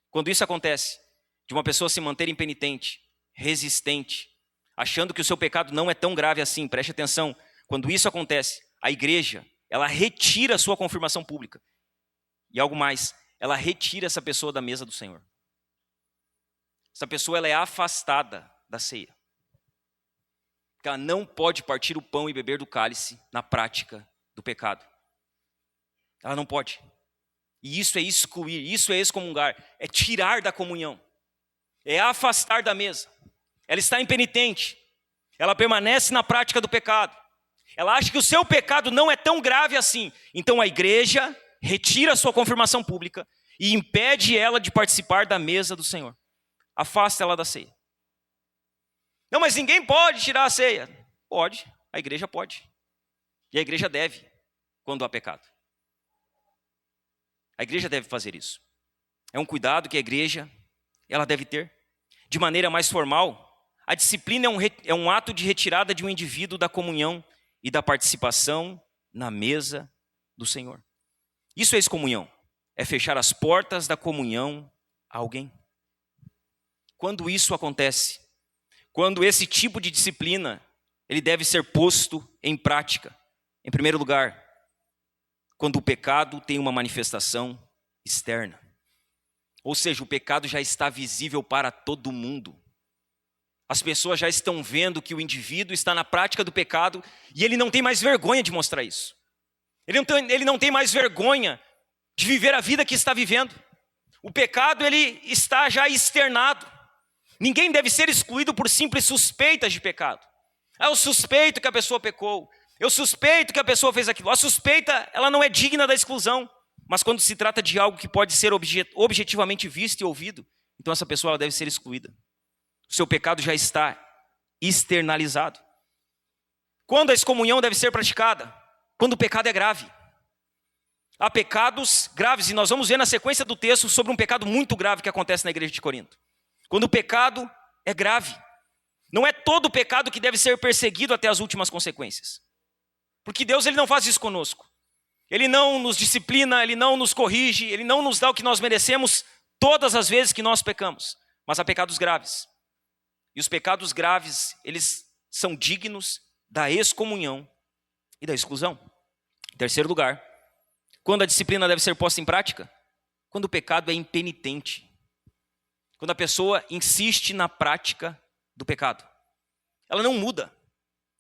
Speaker 1: Quando isso acontece, de uma pessoa se manter impenitente, resistente, achando que o seu pecado não é tão grave assim, preste atenção, quando isso acontece, a igreja, ela retira a sua confirmação pública. E algo mais, ela retira essa pessoa da mesa do Senhor. Essa pessoa ela é afastada da ceia. Porque ela não pode partir o pão e beber do cálice na prática do pecado. Ela não pode. E isso é excluir, isso é excomungar, é tirar da comunhão. É afastar da mesa. Ela está impenitente. Ela permanece na prática do pecado. Ela acha que o seu pecado não é tão grave assim. Então a igreja retira a sua confirmação pública e impede ela de participar da mesa do Senhor. Afasta ela da ceia. Não, mas ninguém pode tirar a ceia. Pode, a igreja pode. E a igreja deve, quando há pecado. A igreja deve fazer isso. É um cuidado que a igreja ela deve ter. De maneira mais formal, a disciplina é um ato de retirada de um indivíduo da comunhão e da participação na mesa do Senhor. Isso é excomunhão. É fechar as portas da comunhão a alguém. Quando isso acontece, quando esse tipo de disciplina, ele deve ser posto em prática. Em primeiro lugar, quando o pecado tem uma manifestação externa. Ou seja, o pecado já está visível para todo mundo. As pessoas já estão vendo que o indivíduo está na prática do pecado e ele não tem mais vergonha de mostrar isso. Ele não tem mais vergonha de viver a vida que está vivendo. O pecado ele está já externado. Ninguém deve ser excluído por simples suspeitas de pecado. Eu suspeito que a pessoa pecou. Eu suspeito que a pessoa fez aquilo. A suspeita ela não é digna da exclusão. Mas quando se trata de algo que pode ser objetivamente visto e ouvido, então essa pessoa ela deve ser excluída. O seu pecado já está externalizado. Quando a excomunhão deve ser praticada? Quando o pecado é grave. Há pecados graves, e nós vamos ver na sequência do texto sobre um pecado muito grave que acontece na igreja de Corinto. Quando o pecado é grave. Não é todo pecado que deve ser perseguido até as últimas consequências. Porque Deus ele não faz isso conosco. Ele não nos disciplina, Ele não nos corrige, Ele não nos dá o que nós merecemos todas as vezes que nós pecamos. Mas há pecados graves. E os pecados graves, eles são dignos da excomunhão e da exclusão. Em terceiro lugar, quando a disciplina deve ser posta em prática? Quando o pecado é impenitente. Quando a pessoa insiste na prática do pecado. Ela não muda.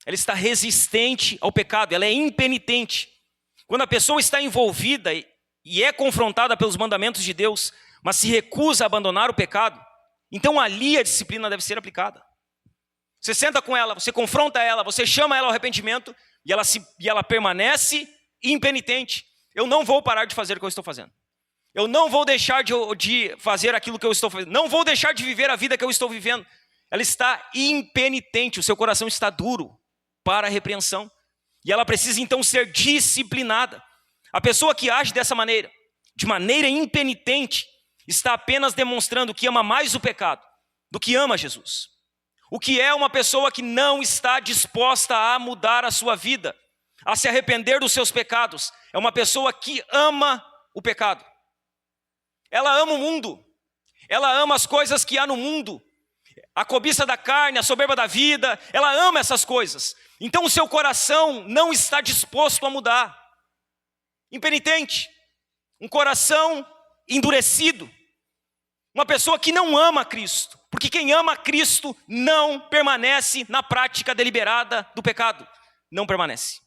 Speaker 1: Ela está resistente ao pecado, ela é impenitente. Quando a pessoa está envolvida e é confrontada pelos mandamentos de Deus, mas se recusa a abandonar o pecado, então ali a disciplina deve ser aplicada. Você senta com ela, você confronta ela, você chama ela ao arrependimento e ela permanece impenitente. Eu não vou parar de fazer o que eu estou fazendo. Eu não vou deixar de fazer aquilo que eu estou fazendo. Não vou deixar de viver a vida que eu estou vivendo. Ela está impenitente, o seu coração está duro para a repreensão. E ela precisa então ser disciplinada. A pessoa que age dessa maneira, de maneira impenitente, está apenas demonstrando que ama mais o pecado do que ama Jesus. O que é uma pessoa que não está disposta a mudar a sua vida, a se arrepender dos seus pecados. É uma pessoa que ama o pecado. Ela ama o mundo. Ela ama as coisas que há no mundo. A cobiça da carne, a soberba da vida. Ela ama essas coisas. Então o seu coração não está disposto a mudar. Impenitente. Um coração endurecido. Uma pessoa que não ama Cristo. Porque quem ama Cristo não permanece na prática deliberada do pecado. Não permanece.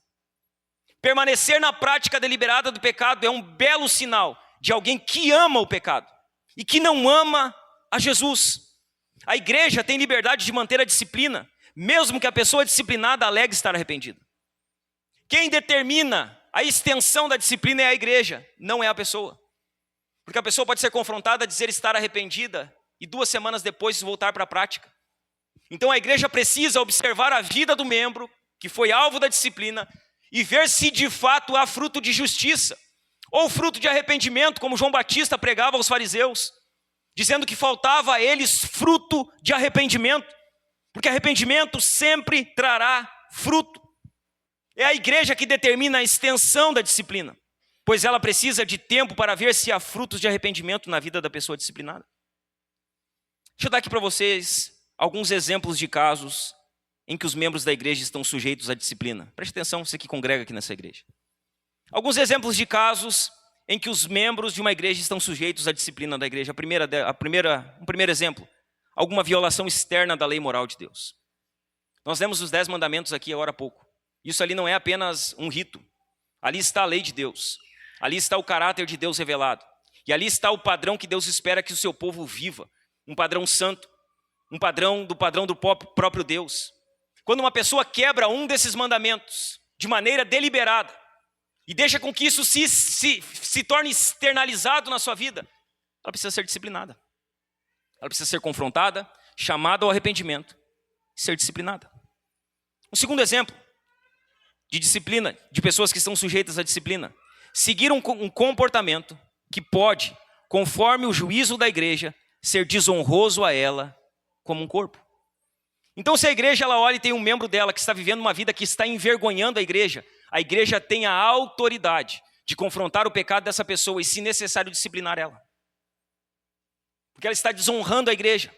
Speaker 1: Permanecer na prática deliberada do pecado é um belo sinal de alguém que ama o pecado e que não ama a Jesus. A igreja tem liberdade de manter a disciplina, mesmo que a pessoa disciplinada alegue estar arrependida. Quem determina a extensão da disciplina é a igreja, não é a pessoa. Porque a pessoa pode ser confrontada a dizer estar arrependida e 2 semanas depois voltar para a prática. Então a igreja precisa observar a vida do membro que foi alvo da disciplina e ver se de fato há fruto de justiça ou fruto de arrependimento, como João Batista pregava aos fariseus, dizendo que faltava a eles fruto de arrependimento, porque arrependimento sempre trará fruto. É a igreja que determina a extensão da disciplina, pois ela precisa de tempo para ver se há frutos de arrependimento na vida da pessoa disciplinada. Deixa eu dar aqui para vocês alguns exemplos de casos em que os membros da igreja estão sujeitos à disciplina. Preste atenção, você que congrega aqui nessa igreja. Alguns exemplos de casos em que os membros de uma igreja estão sujeitos à disciplina da igreja. Um primeiro exemplo, alguma violação externa da lei moral de Deus. Nós lemos os 10 mandamentos aqui agora há pouco. Isso ali não é apenas um rito. Ali está a lei de Deus. Ali está o caráter de Deus revelado. E ali está o padrão que Deus espera que o seu povo viva. Um padrão santo. Um padrão do próprio Deus. Quando uma pessoa quebra um desses mandamentos de maneira deliberada e deixa com que isso se torne externalizado na sua vida, ela precisa ser disciplinada. Ela precisa ser confrontada, chamada ao arrependimento e ser disciplinada. Um segundo exemplo de disciplina, de pessoas que estão sujeitas à disciplina, seguir um comportamento que pode, conforme o juízo da igreja, ser desonroso a ela como um corpo. Então, se a igreja ela olha e tem um membro dela que está vivendo uma vida que está envergonhando a igreja tem a autoridade de confrontar o pecado dessa pessoa e, se necessário, disciplinar ela. Porque ela está desonrando a igreja.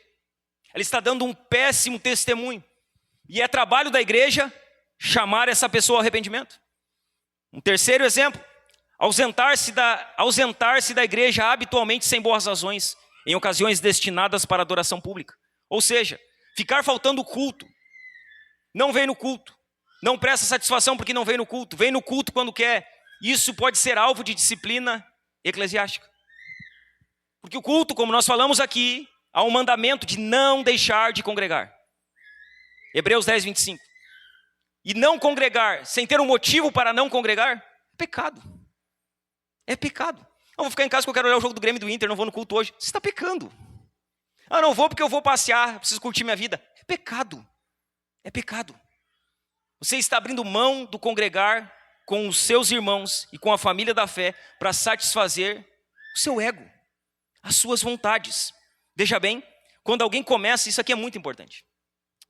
Speaker 1: Ela está dando um péssimo testemunho. E é trabalho da igreja chamar essa pessoa ao arrependimento. Um terceiro exemplo, ausentar-se da igreja habitualmente sem boas razões, em ocasiões destinadas para adoração pública. Ou seja, ficar faltando o culto. Não vem no culto. Não presta satisfação porque não vem no culto. Vem no culto quando quer. Isso pode ser alvo de disciplina eclesiástica. Porque o culto, como nós falamos aqui, há um mandamento de não deixar de congregar. Hebreus 10, 25. E não congregar, sem ter um motivo para não congregar, é pecado. É pecado. Eu vou ficar em casa porque eu quero olhar o jogo do Grêmio e do Inter, não vou no culto hoje. Você está pecando. Não vou porque eu vou passear, preciso curtir minha vida. É pecado. É pecado. Você está abrindo mão do congregar com os seus irmãos e com a família da fé para satisfazer o seu ego, as suas vontades. Veja bem, quando alguém começa, isso aqui é muito importante.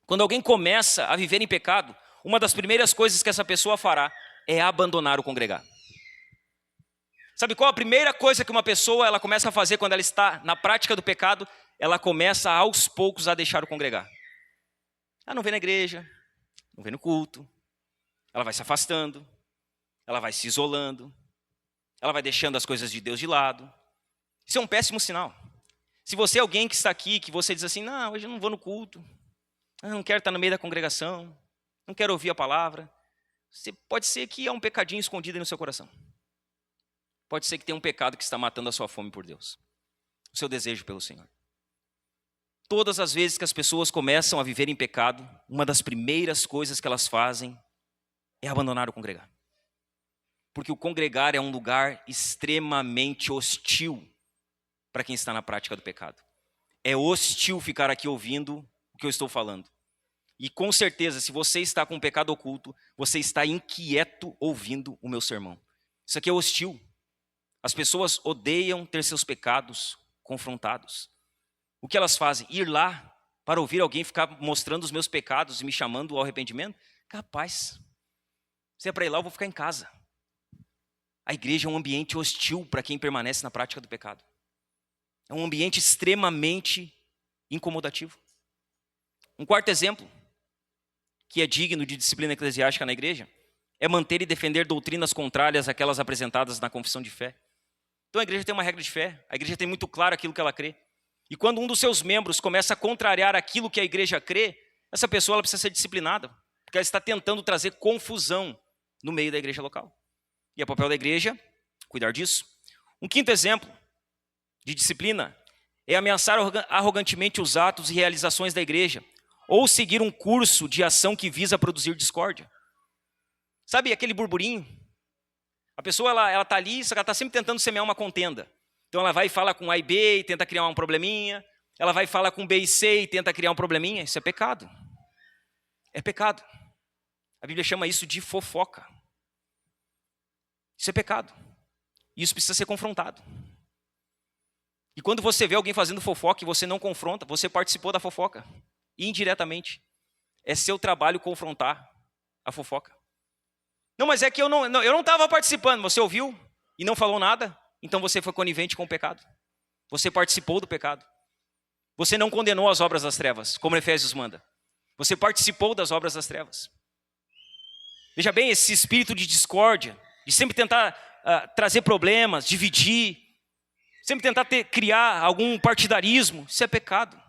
Speaker 1: Quando alguém começa a viver em pecado, uma das primeiras coisas que essa pessoa fará é abandonar o congregar. Sabe qual a primeira coisa que uma pessoa ela começa a fazer quando ela está na prática do pecado? Ela começa aos poucos a deixar o congregar. Ela não vem na igreja, não vem no culto, ela vai se afastando, ela vai se isolando, ela vai deixando as coisas de Deus de lado. Isso é um péssimo sinal. Se você é alguém que está aqui, que você diz assim, não, hoje eu não vou no culto, não quero estar no meio da congregação, não quero ouvir a palavra. Pode ser que há um pecadinho escondido aí no seu coração. Pode ser que tenha um pecado que está matando a sua fome por Deus, o seu desejo pelo Senhor. Todas as vezes que as pessoas começam a viver em pecado, uma das primeiras coisas que elas fazem é abandonar o congregar. Porque o congregar é um lugar extremamente hostil para quem está na prática do pecado. É hostil ficar aqui ouvindo o que eu estou falando. E com certeza, se você está com um pecado oculto, você está inquieto ouvindo o meu sermão. Isso aqui é hostil. As pessoas odeiam ter seus pecados confrontados. O que elas fazem? Ir lá para ouvir alguém ficar mostrando os meus pecados e me chamando ao arrependimento? Capaz. Se é para ir lá, eu vou ficar em casa. A igreja é um ambiente hostil para quem permanece na prática do pecado. É um ambiente extremamente incomodativo. Um quarto exemplo, que é digno de disciplina eclesiástica na igreja, é manter e defender doutrinas contrárias àquelas apresentadas na confissão de fé. Então a igreja tem uma regra de fé, a igreja tem muito claro aquilo que ela crê. E quando um dos seus membros começa a contrariar aquilo que a igreja crê, essa pessoa ela precisa ser disciplinada, porque ela está tentando trazer confusão no meio da igreja local. E é papel da igreja cuidar disso. Um quinto exemplo de disciplina é ameaçar arrogantemente os atos e realizações da igreja, ou seguir um curso de ação que visa produzir discórdia. Sabe aquele burburinho? A pessoa ela está ali, só que ela está sempre tentando semear uma contenda. Então ela vai e fala com A e B e tenta criar um probleminha. Ela vai e fala com B e C e tenta criar um probleminha. Isso é pecado. É pecado. A Bíblia chama isso de fofoca. Isso é pecado. E isso precisa ser confrontado. E quando você vê alguém fazendo fofoca e você não confronta, você participou da fofoca. Indiretamente. É seu trabalho confrontar a fofoca. Não, mas é que eu não estava participando. Você ouviu e não falou nada? Então você foi conivente com o pecado. Você participou do pecado. Você não condenou as obras das trevas, como Efésios manda. Você participou das obras das trevas. Veja bem, esse espírito de discórdia, de sempre tentar trazer problemas, dividir, sempre tentar criar algum partidarismo, isso é pecado.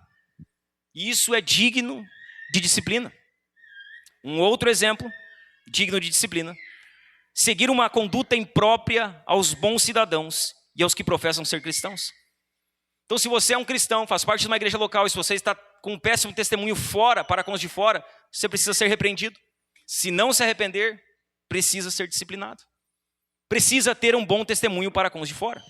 Speaker 1: E isso é digno de disciplina. Um outro exemplo digno de disciplina: seguir uma conduta imprópria aos bons cidadãos e aos que professam ser cristãos. Então, se você é um cristão, faz parte de uma igreja local, e se você está com um péssimo testemunho fora, para com os de fora, você precisa ser repreendido. Se não se arrepender, precisa ser disciplinado. Precisa ter um bom testemunho para com os de fora.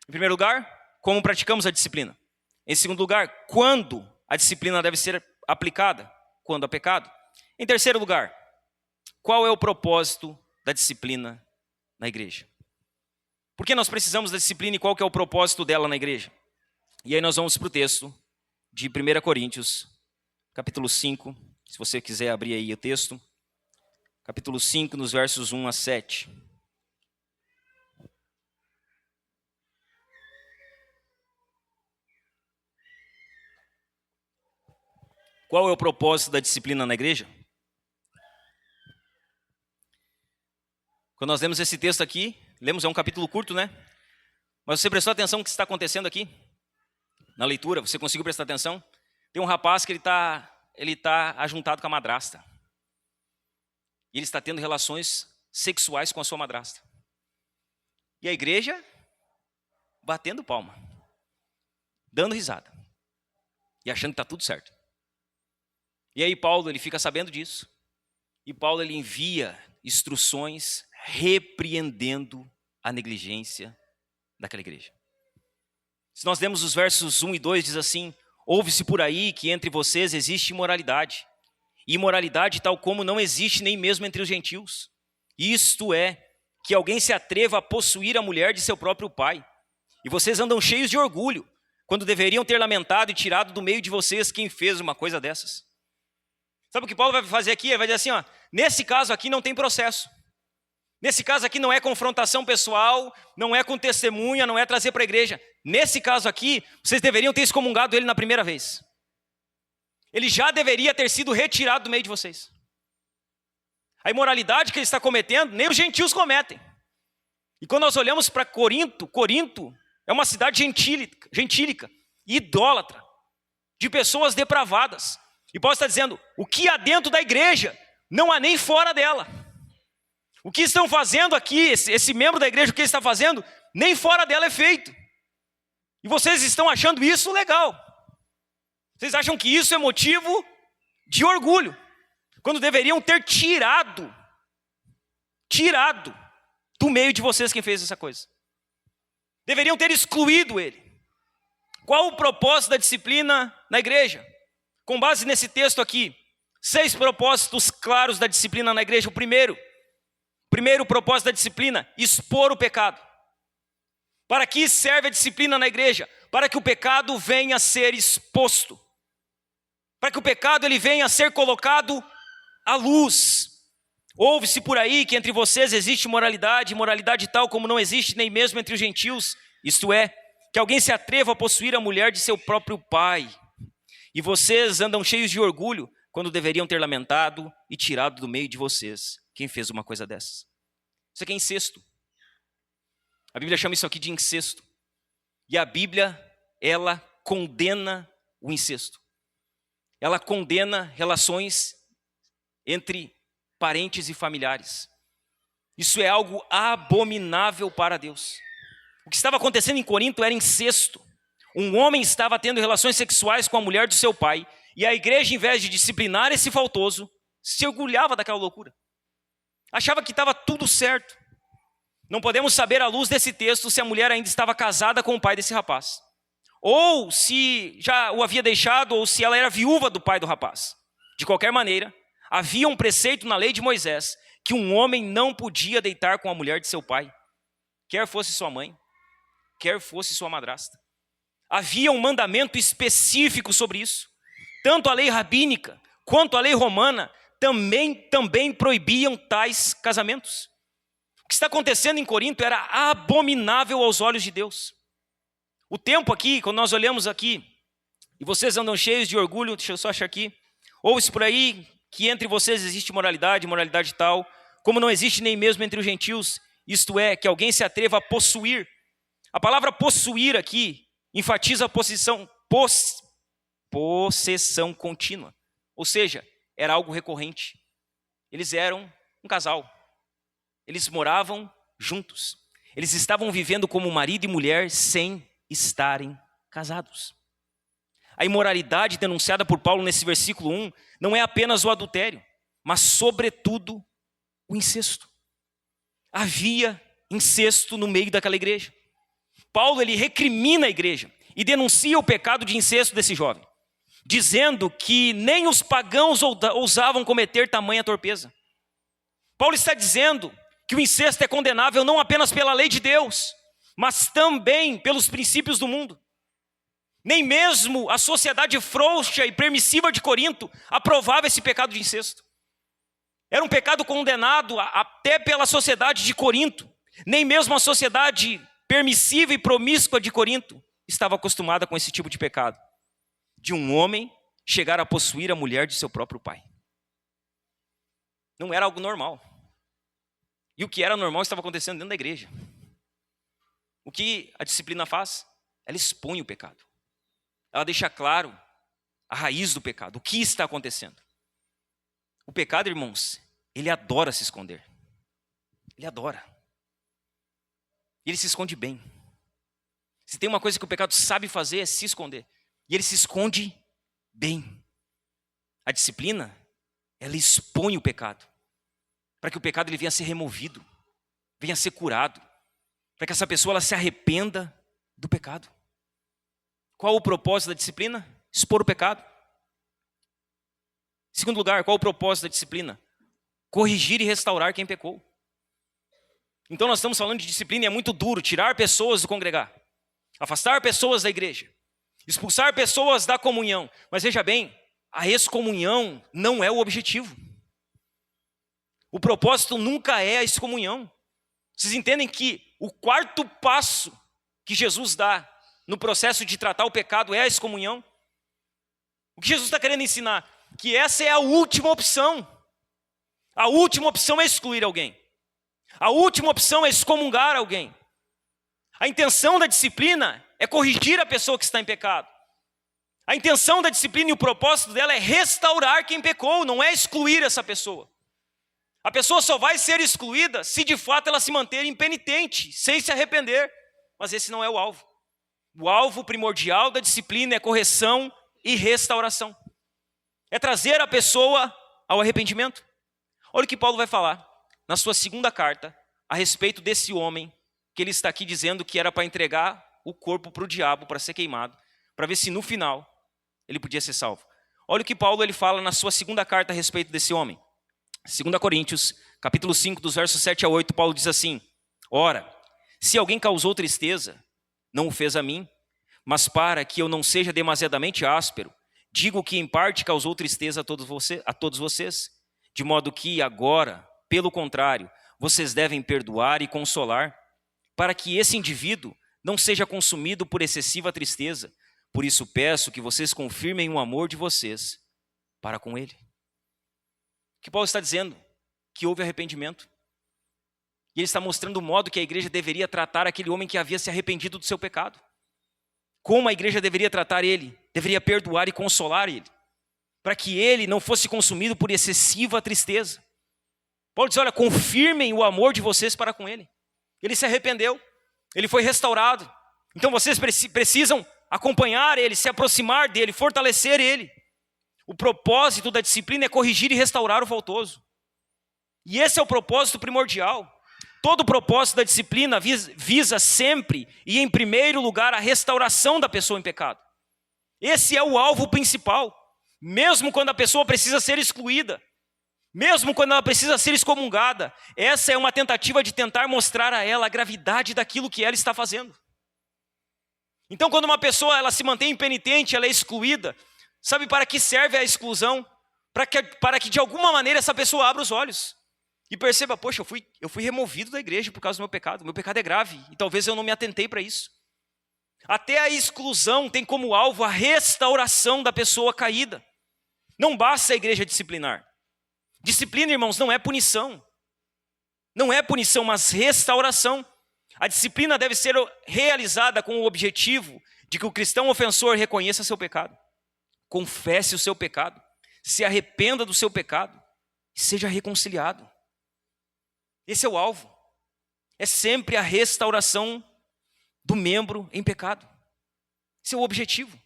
Speaker 1: Em primeiro lugar, como praticamos a disciplina? Em segundo lugar, quando a disciplina deve ser aplicada? Quando há pecado? Em terceiro lugar, qual é o propósito da disciplina na igreja? Por que nós precisamos da disciplina e qual que é o propósito dela na igreja? E aí nós vamos para o texto de 1 Coríntios, capítulo 5, se você quiser abrir aí o texto. Capítulo 5, nos versos 1 a 7. Qual é o propósito da disciplina na igreja? Quando nós lemos esse texto aqui, lemos, é um capítulo curto, né? Mas você prestou atenção no que está acontecendo aqui? Na leitura, você conseguiu prestar atenção? Tem um rapaz que ele tá ajuntado com a madrasta. E ele está tendo relações sexuais com a sua madrasta. E a igreja batendo palma, dando risada e achando que está tudo certo. E aí Paulo, ele fica sabendo disso. E Paulo, ele envia instruções repreendendo a negligência daquela igreja. Se nós lemos os versos 1 e 2, diz assim: ouve-se por aí que entre vocês existe imoralidade. E imoralidade tal como não existe nem mesmo entre os gentios. Isto é, que alguém se atreva a possuir a mulher de seu próprio pai. E vocês andam cheios de orgulho, quando deveriam ter lamentado e tirado do meio de vocês quem fez uma coisa dessas. Sabe o que Paulo vai fazer aqui? Ele vai dizer assim, ó, nesse caso aqui não tem processo. Nesse caso aqui não é confrontação pessoal, não é com testemunha, não é trazer para a igreja. Nesse caso aqui, vocês deveriam ter excomungado ele na primeira vez. Ele já deveria ter sido retirado do meio de vocês. A imoralidade que ele está cometendo, nem os gentios cometem. E quando nós olhamos para Corinto é uma cidade gentílica, idólatra, de pessoas depravadas. E Paulo está dizendo, o que há dentro da igreja, não há nem fora dela. O que estão fazendo aqui, esse membro da igreja, o que ele está fazendo, nem fora dela é feito. E vocês estão achando isso legal. Vocês acham que isso é motivo de orgulho, quando deveriam ter tirado do meio de vocês quem fez essa coisa. Deveriam ter excluído ele. Qual o propósito da disciplina na igreja? Com base nesse texto aqui, 6 propósitos claros da disciplina na igreja. O primeiro propósito da disciplina, expor o pecado. Para que serve a disciplina na igreja? Para que o pecado venha a ser exposto. Para que o pecado ele venha a ser colocado à luz. Ouve-se por aí que entre vocês existe moralidade, moralidade tal como não existe nem mesmo entre os gentios. Isto é, que alguém se atreva a possuir a mulher de seu próprio pai. E vocês andam cheios de orgulho, quando deveriam ter lamentado e tirado do meio de vocês quem fez uma coisa dessas. Isso aqui é incesto. A Bíblia chama isso aqui de incesto. E a Bíblia, ela condena o incesto. Ela condena relações entre parentes e familiares. Isso é algo abominável para Deus. O que estava acontecendo em Corinto era incesto. Um homem estava tendo relações sexuais com a mulher do seu pai, e a igreja, em vez de disciplinar esse faltoso, se orgulhava daquela loucura. Achava que estava tudo certo. Não podemos saber à luz desse texto se a mulher ainda estava casada com o pai desse rapaz, ou se já o havia deixado, ou se ela era viúva do pai do rapaz. De qualquer maneira, havia um preceito na lei de Moisés que um homem não podia deitar com a mulher de seu pai, quer fosse sua mãe, quer fosse sua madrasta. Havia um mandamento específico sobre isso. Tanto a lei rabínica quanto a lei romana também proibiam tais casamentos. O que está acontecendo em Corinto era abominável aos olhos de Deus. O tempo aqui, quando nós olhamos aqui, e vocês andam cheios de orgulho, deixa eu só achar aqui, ouve-se por aí que entre vocês existe moralidade tal, como não existe nem mesmo entre os gentios, isto é, que alguém se atreva a possuir. A palavra possuir aqui enfatiza a possessão contínua, ou seja, era algo recorrente. Eles eram um casal, eles moravam juntos, eles estavam vivendo como marido e mulher sem estarem casados. A imoralidade denunciada por Paulo nesse versículo 1 não é apenas o adultério, mas sobretudo o incesto. Havia incesto no meio daquela igreja. Paulo ele recrimina a igreja e denuncia o pecado de incesto desse jovem, dizendo que nem os pagãos ousavam cometer tamanha torpeza. Paulo está dizendo que o incesto é condenável não apenas pela lei de Deus, mas também pelos princípios do mundo. Nem mesmo a sociedade frouxa e permissiva de Corinto aprovava esse pecado de incesto. Era um pecado condenado até pela sociedade de Corinto. Nem mesmo a sociedade permissiva e promíscua de Corinto estava acostumada com esse tipo de pecado, de um homem chegar a possuir a mulher de seu próprio pai. Não era algo normal. E o que era normal estava acontecendo dentro da igreja. O que a disciplina faz? Ela expõe o pecado. Ela deixa claro a raiz do pecado, o que está acontecendo. O pecado, irmãos, ele adora se esconder. Ele adora. E ele se esconde bem. Se tem uma coisa que o pecado sabe fazer é se esconder. E ele se esconde bem. A disciplina, ela expõe o pecado, para que o pecado ele venha a ser removido, venha a ser curado, para que essa pessoa ela se arrependa do pecado. Qual o propósito da disciplina? Expor o pecado. Em segundo lugar, qual o propósito da disciplina? Corrigir e restaurar quem pecou. Então nós estamos falando de disciplina e é muito duro tirar pessoas do congregar, afastar pessoas da igreja, expulsar pessoas da comunhão. Mas veja bem, a excomunhão não é o objetivo. O propósito nunca é a excomunhão. Vocês entendem que o quarto passo que Jesus dá no processo de tratar o pecado é a excomunhão? O que Jesus está querendo ensinar? Que essa é a última opção. A última opção é excluir alguém. A última opção é excomungar alguém. A intenção da disciplina é corrigir a pessoa que está em pecado. A intenção da disciplina e o propósito dela é restaurar quem pecou, não é excluir essa pessoa. A pessoa só vai ser excluída se de fato ela se manter impenitente, sem se arrepender. Mas esse não é o alvo. O alvo primordial da disciplina é correção e restauração. É trazer a pessoa ao arrependimento. Olha o que Paulo vai falar na sua segunda carta a respeito desse homem que ele está aqui dizendo que era para entregar o corpo para o diabo, para ser queimado, para ver se no final ele podia ser salvo. Olha o que Paulo ele fala na sua segunda carta a respeito desse homem. 2 Coríntios, capítulo 5, dos versos 7 a 8, Paulo diz assim: ora, se alguém causou tristeza, não o fez a mim, mas para que eu não seja demasiadamente áspero, digo que em parte causou tristeza a todos vocês, de modo que agora, pelo contrário, vocês devem perdoar e consolar, para que esse indivíduo não seja consumido por excessiva tristeza. Por isso peço que vocês confirmem o amor de vocês para com ele. O que Paulo está dizendo? Que houve arrependimento. E ele está mostrando o modo que a igreja deveria tratar aquele homem que havia se arrependido do seu pecado. Como a igreja deveria tratar ele? Deveria perdoar e consolar ele, para que ele não fosse consumido por excessiva tristeza. Paulo diz, olha, confirmem o amor de vocês para com ele. Ele se arrependeu, ele foi restaurado. Então vocês precisam acompanhar ele, se aproximar dele, fortalecer ele. O propósito da disciplina é corrigir e restaurar o faltoso. E esse é o propósito primordial. Todo o propósito da disciplina visa sempre e em primeiro lugar a restauração da pessoa em pecado. Esse é o alvo principal. Mesmo quando a pessoa precisa ser excluída, mesmo quando ela precisa ser excomungada, essa é uma tentativa de tentar mostrar a ela a gravidade daquilo que ela está fazendo. Então, quando uma pessoa ela se mantém impenitente, ela é excluída, sabe para que serve a exclusão? Para que de alguma maneira essa pessoa abra os olhos e perceba, poxa, eu fui removido da igreja por causa do meu pecado é grave, e talvez eu não me atentei para isso. Até a exclusão tem como alvo a restauração da pessoa caída. Não basta a igreja disciplinar. Disciplina, irmãos, não é punição. Não é punição, mas restauração. A disciplina deve ser realizada com o objetivo de que o cristão ofensor reconheça seu pecado, confesse o seu pecado, se arrependa do seu pecado e seja reconciliado. Esse é o alvo. É sempre a restauração do membro em pecado. Esse é o objetivo.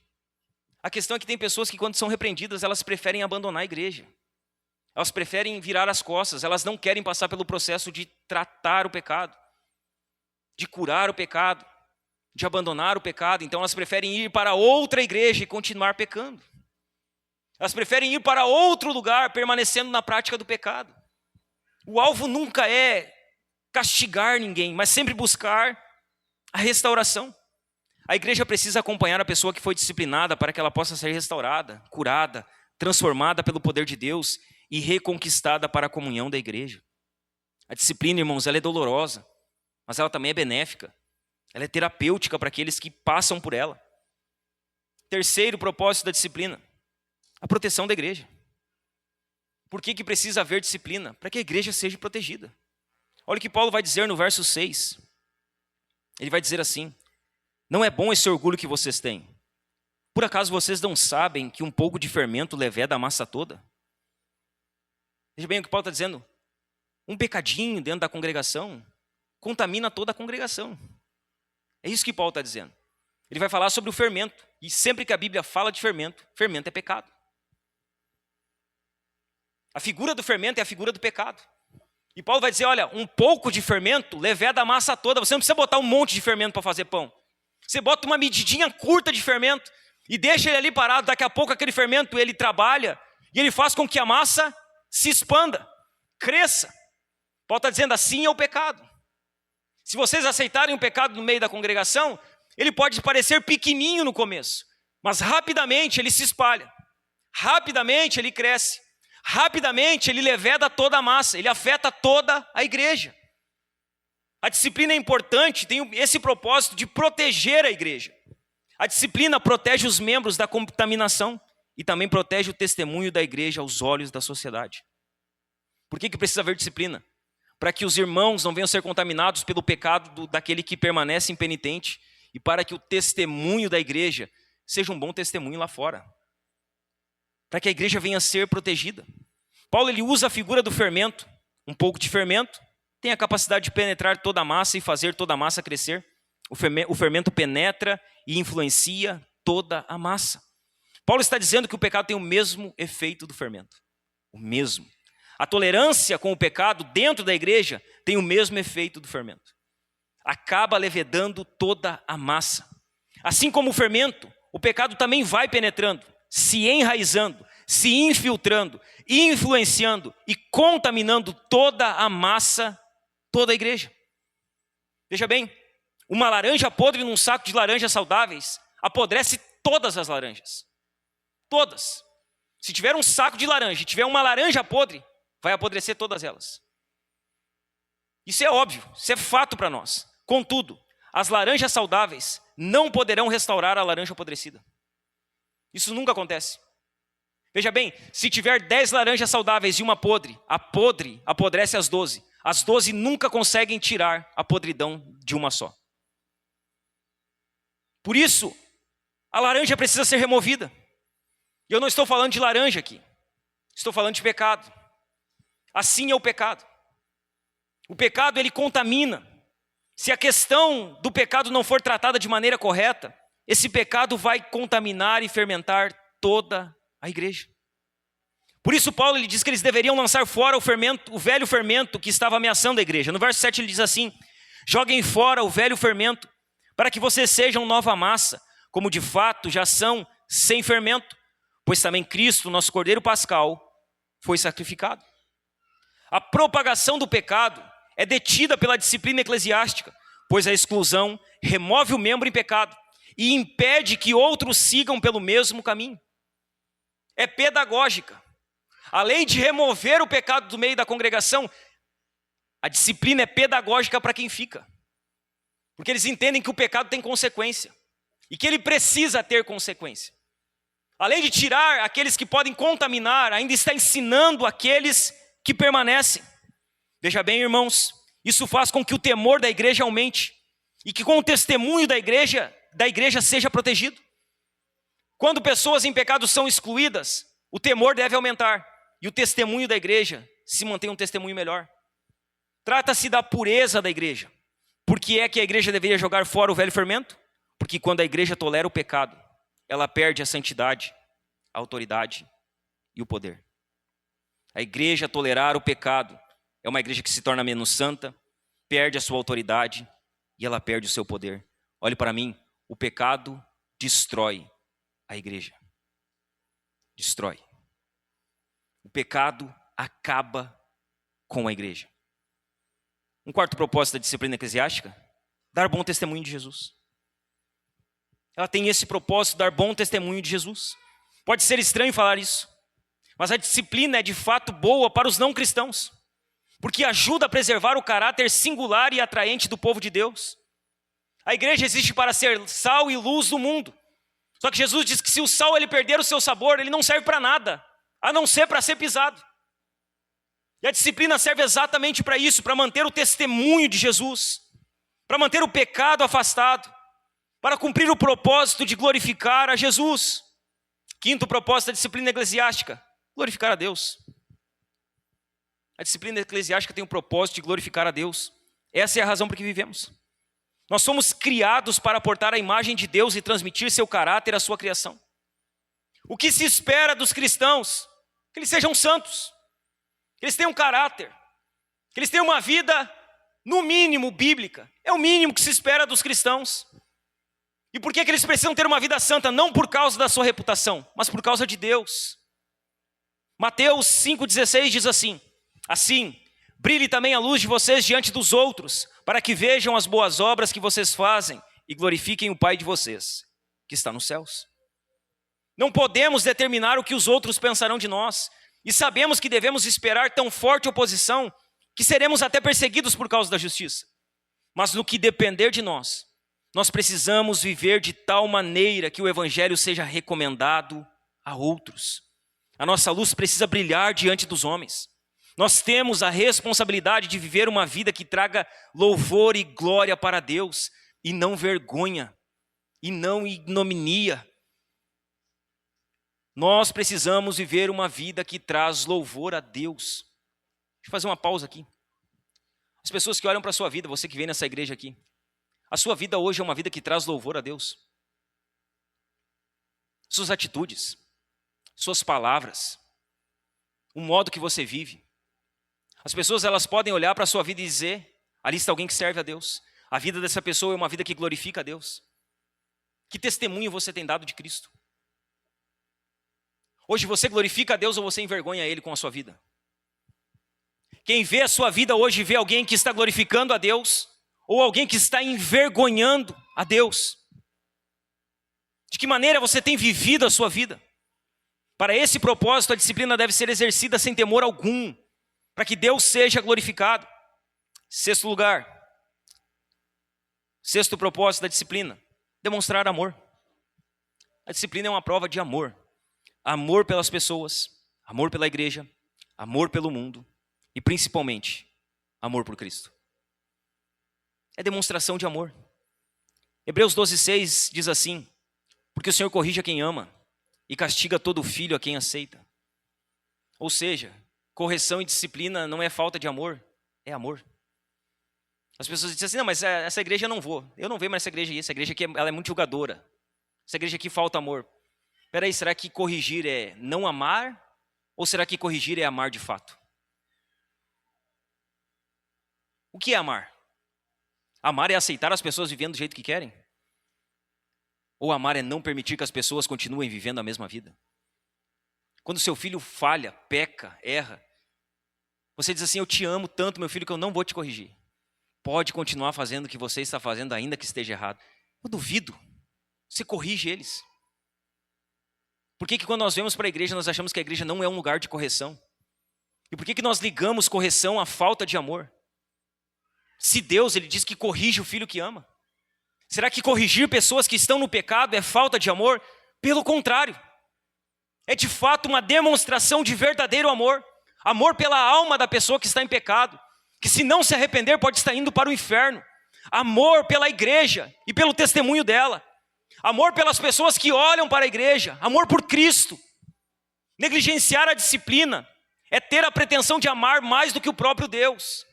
Speaker 1: A questão é que tem pessoas que quando são repreendidas, elas preferem abandonar a igreja. Elas preferem virar as costas, elas não querem passar pelo processo de tratar o pecado, de curar o pecado, de abandonar o pecado. Então elas preferem ir para outra igreja e continuar pecando. Elas preferem ir para outro lugar, permanecendo na prática do pecado. O alvo nunca é castigar ninguém, mas sempre buscar a restauração. A igreja precisa acompanhar a pessoa que foi disciplinada para que ela possa ser restaurada, curada, transformada pelo poder de Deus e reconquistada para a comunhão da igreja. A disciplina, irmãos, ela é dolorosa, mas ela também é benéfica. Ela é terapêutica para aqueles que passam por ela. Terceiro propósito da disciplina, a proteção da igreja. Por que precisa haver disciplina? Para que a igreja seja protegida. Olha o que Paulo vai dizer no verso 6. Ele vai dizer assim: não é bom esse orgulho que vocês têm. Por acaso vocês não sabem que um pouco de fermento leveda a massa toda? Veja bem o que Paulo está dizendo. Um pecadinho dentro da congregação contamina toda a congregação. É isso que Paulo está dizendo. Ele vai falar sobre o fermento. E sempre que a Bíblia fala de fermento, fermento é pecado. A figura do fermento é a figura do pecado. E Paulo vai dizer, olha, um pouco de fermento leveda a massa toda. Você não precisa botar um monte de fermento para fazer pão. Você bota uma medidinha curta de fermento e deixa ele ali parado. Daqui a pouco aquele fermento ele trabalha e ele faz com que a massa se expanda, cresça. Paulo está dizendo, assim é o pecado. Se vocês aceitarem o pecado no meio da congregação, ele pode parecer pequenininho no começo, mas rapidamente ele se espalha, rapidamente ele cresce, rapidamente ele leveda toda a massa, ele afeta toda a igreja. A disciplina é importante, tem esse propósito de proteger a igreja. A disciplina protege os membros da contaminação e também protege o testemunho da igreja aos olhos da sociedade. Por que precisa haver disciplina? Para que os irmãos não venham ser contaminados pelo pecado daquele que permanece impenitente e para que o testemunho da igreja seja um bom testemunho lá fora, para que a igreja venha a ser protegida. Paulo ele usa a figura do fermento. Um pouco de fermento tem a capacidade de penetrar toda a massa e fazer toda a massa crescer. O fermento penetra e influencia toda a massa. Paulo está dizendo que o pecado tem o mesmo efeito do fermento. O mesmo. A tolerância com o pecado dentro da igreja tem o mesmo efeito do fermento. Acaba levedando toda a massa. Assim como o fermento, o pecado também vai penetrando, se enraizando, se infiltrando, influenciando e contaminando toda a massa, toda a igreja. Veja bem, uma laranja podre num saco de laranjas saudáveis apodrece todas as laranjas. Todas. Se tiver um saco de laranja e tiver uma laranja podre, vai apodrecer todas elas. Isso é óbvio, isso é fato para nós. Contudo, as laranjas saudáveis não poderão restaurar a laranja apodrecida. Isso nunca acontece. Veja bem, se tiver 10 laranjas saudáveis e uma podre, a podre apodrece as 12. As 12 nunca conseguem tirar a podridão de uma só. Por isso, a laranja precisa ser removida. E eu não estou falando de laranja aqui. Estou falando de pecado. Assim é o pecado. O pecado, ele contamina. Se a questão do pecado não for tratada de maneira correta, esse pecado vai contaminar e fermentar toda a igreja. Por isso Paulo ele diz que eles deveriam lançar fora o velho fermento que estava ameaçando a igreja. No verso 7 ele diz assim: joguem fora o velho fermento, para que vocês sejam nova massa, como de fato já são sem fermento, pois também Cristo, nosso Cordeiro Pascal, foi sacrificado. A propagação do pecado é detida pela disciplina eclesiástica, pois a exclusão remove o membro em pecado e impede que outros sigam pelo mesmo caminho. É pedagógica. Além de remover o pecado do meio da congregação, a disciplina é pedagógica para quem fica. Porque eles entendem que o pecado tem consequência e que ele precisa ter consequência. Além de tirar aqueles que podem contaminar, ainda está ensinando aqueles que permanecem. Veja bem, irmãos, isso faz com que o temor da igreja aumente e que com o testemunho da igreja seja protegido. Quando pessoas em pecado são excluídas, o temor deve aumentar e o testemunho da igreja se mantém um testemunho melhor. Trata-se da pureza da igreja. Por que é que a igreja deveria jogar fora o velho fermento? Porque quando a igreja tolera o pecado, ela perde a santidade, a autoridade e o poder. A igreja tolerar o pecado é uma igreja que se torna menos santa, perde a sua autoridade e ela perde o seu poder. Olhe para mim, o pecado destrói a igreja. Destrói. O pecado acaba com a igreja. Um quarto propósito da disciplina eclesiástica: dar bom testemunho de Jesus. Ela tem esse propósito, dar bom testemunho de Jesus. Pode ser estranho falar isso, mas a disciplina é de fato boa para os não cristãos, porque ajuda a preservar o caráter singular e atraente do povo de Deus. A igreja existe para ser sal e luz do mundo. Só que Jesus diz que se o sal ele perder o seu sabor, ele não serve para nada, a não ser para ser pisado. E a disciplina serve exatamente para isso, para manter o testemunho de Jesus, para manter o pecado afastado, para cumprir o propósito de glorificar a Jesus. Quinto propósito da disciplina eclesiástica: glorificar a Deus. A disciplina eclesiástica tem o propósito de glorificar a Deus. Essa é a razão por que vivemos. Nós somos criados para portar a imagem de Deus e transmitir seu caráter à sua criação. O que se espera dos cristãos? Que eles sejam santos, que eles tenham caráter, que eles tenham uma vida, no mínimo, bíblica. É o mínimo que se espera dos cristãos. E por que eles precisam ter uma vida santa? Não por causa da sua reputação, mas por causa de Deus. Mateus 5,16 diz assim: assim, brilhe também a luz de vocês diante dos outros, para que vejam as boas obras que vocês fazem e glorifiquem o Pai de vocês, que está nos céus. Não podemos determinar o que os outros pensarão de nós, e sabemos que devemos esperar tão forte oposição que seremos até perseguidos por causa da justiça. Mas no que depender de nós, nós precisamos viver de tal maneira que o evangelho seja recomendado a outros. A nossa luz precisa brilhar diante dos homens. Nós temos a responsabilidade de viver uma vida que traga louvor e glória para Deus, e não vergonha, e não ignominia. Nós precisamos viver uma vida que traz louvor a Deus. Deixa eu fazer uma pausa aqui. As pessoas que olham para a sua vida, você que vem nessa igreja aqui, a sua vida hoje é uma vida que traz louvor a Deus? Suas atitudes, suas palavras, o modo que você vive. As pessoas, elas podem olhar para a sua vida e dizer, ali está alguém que serve a Deus. A vida dessa pessoa é uma vida que glorifica a Deus. Que testemunho você tem dado de Cristo? Hoje você glorifica a Deus ou você envergonha Ele com a sua vida? Quem vê a sua vida hoje vê alguém que está glorificando a Deus ou alguém que está envergonhando a Deus? De que maneira você tem vivido a sua vida? Para esse propósito, a disciplina deve ser exercida sem temor algum, para que Deus seja glorificado. Sexto lugar, sexto propósito da disciplina, demonstrar amor. A disciplina é uma prova de amor. Amor pelas pessoas, amor pela igreja, amor pelo mundo e principalmente, amor por Cristo. É demonstração de amor. Hebreus 12:6 diz assim, porque o Senhor corrige a quem ama e castiga todo filho a quem aceita. Ou seja, correção e disciplina não é falta de amor, é amor. As pessoas dizem assim, não, mas essa igreja eu não vou. Eu não venho mais nessa igreja aí, essa igreja aqui ela é muito julgadora. Essa igreja aqui falta amor. Espera aí, será que corrigir é não amar? Ou será que corrigir é amar de fato? O que é amar? Amar é aceitar as pessoas vivendo do jeito que querem? Ou amar é não permitir que as pessoas continuem vivendo a mesma vida? Quando seu filho falha, peca, erra, você diz assim, eu te amo tanto, meu filho, que eu não vou te corrigir. Pode continuar fazendo o que você está fazendo, ainda que esteja errado. Eu duvido. Você corrige eles. Por que quando nós vemos para a igreja, nós achamos que a igreja não é um lugar de correção? E por que nós ligamos correção à falta de amor? Se Deus, Ele diz que corrige o filho que ama. Será que corrigir pessoas que estão no pecado é falta de amor? Pelo contrário. É de fato uma demonstração de verdadeiro amor. Amor pela alma da pessoa que está em pecado. Que se não se arrepender pode estar indo para o inferno. Amor pela igreja e pelo testemunho dela. Amor pelas pessoas que olham para a igreja. Amor por Cristo. Negligenciar a disciplina é ter a pretensão de amar mais do que o próprio Deus.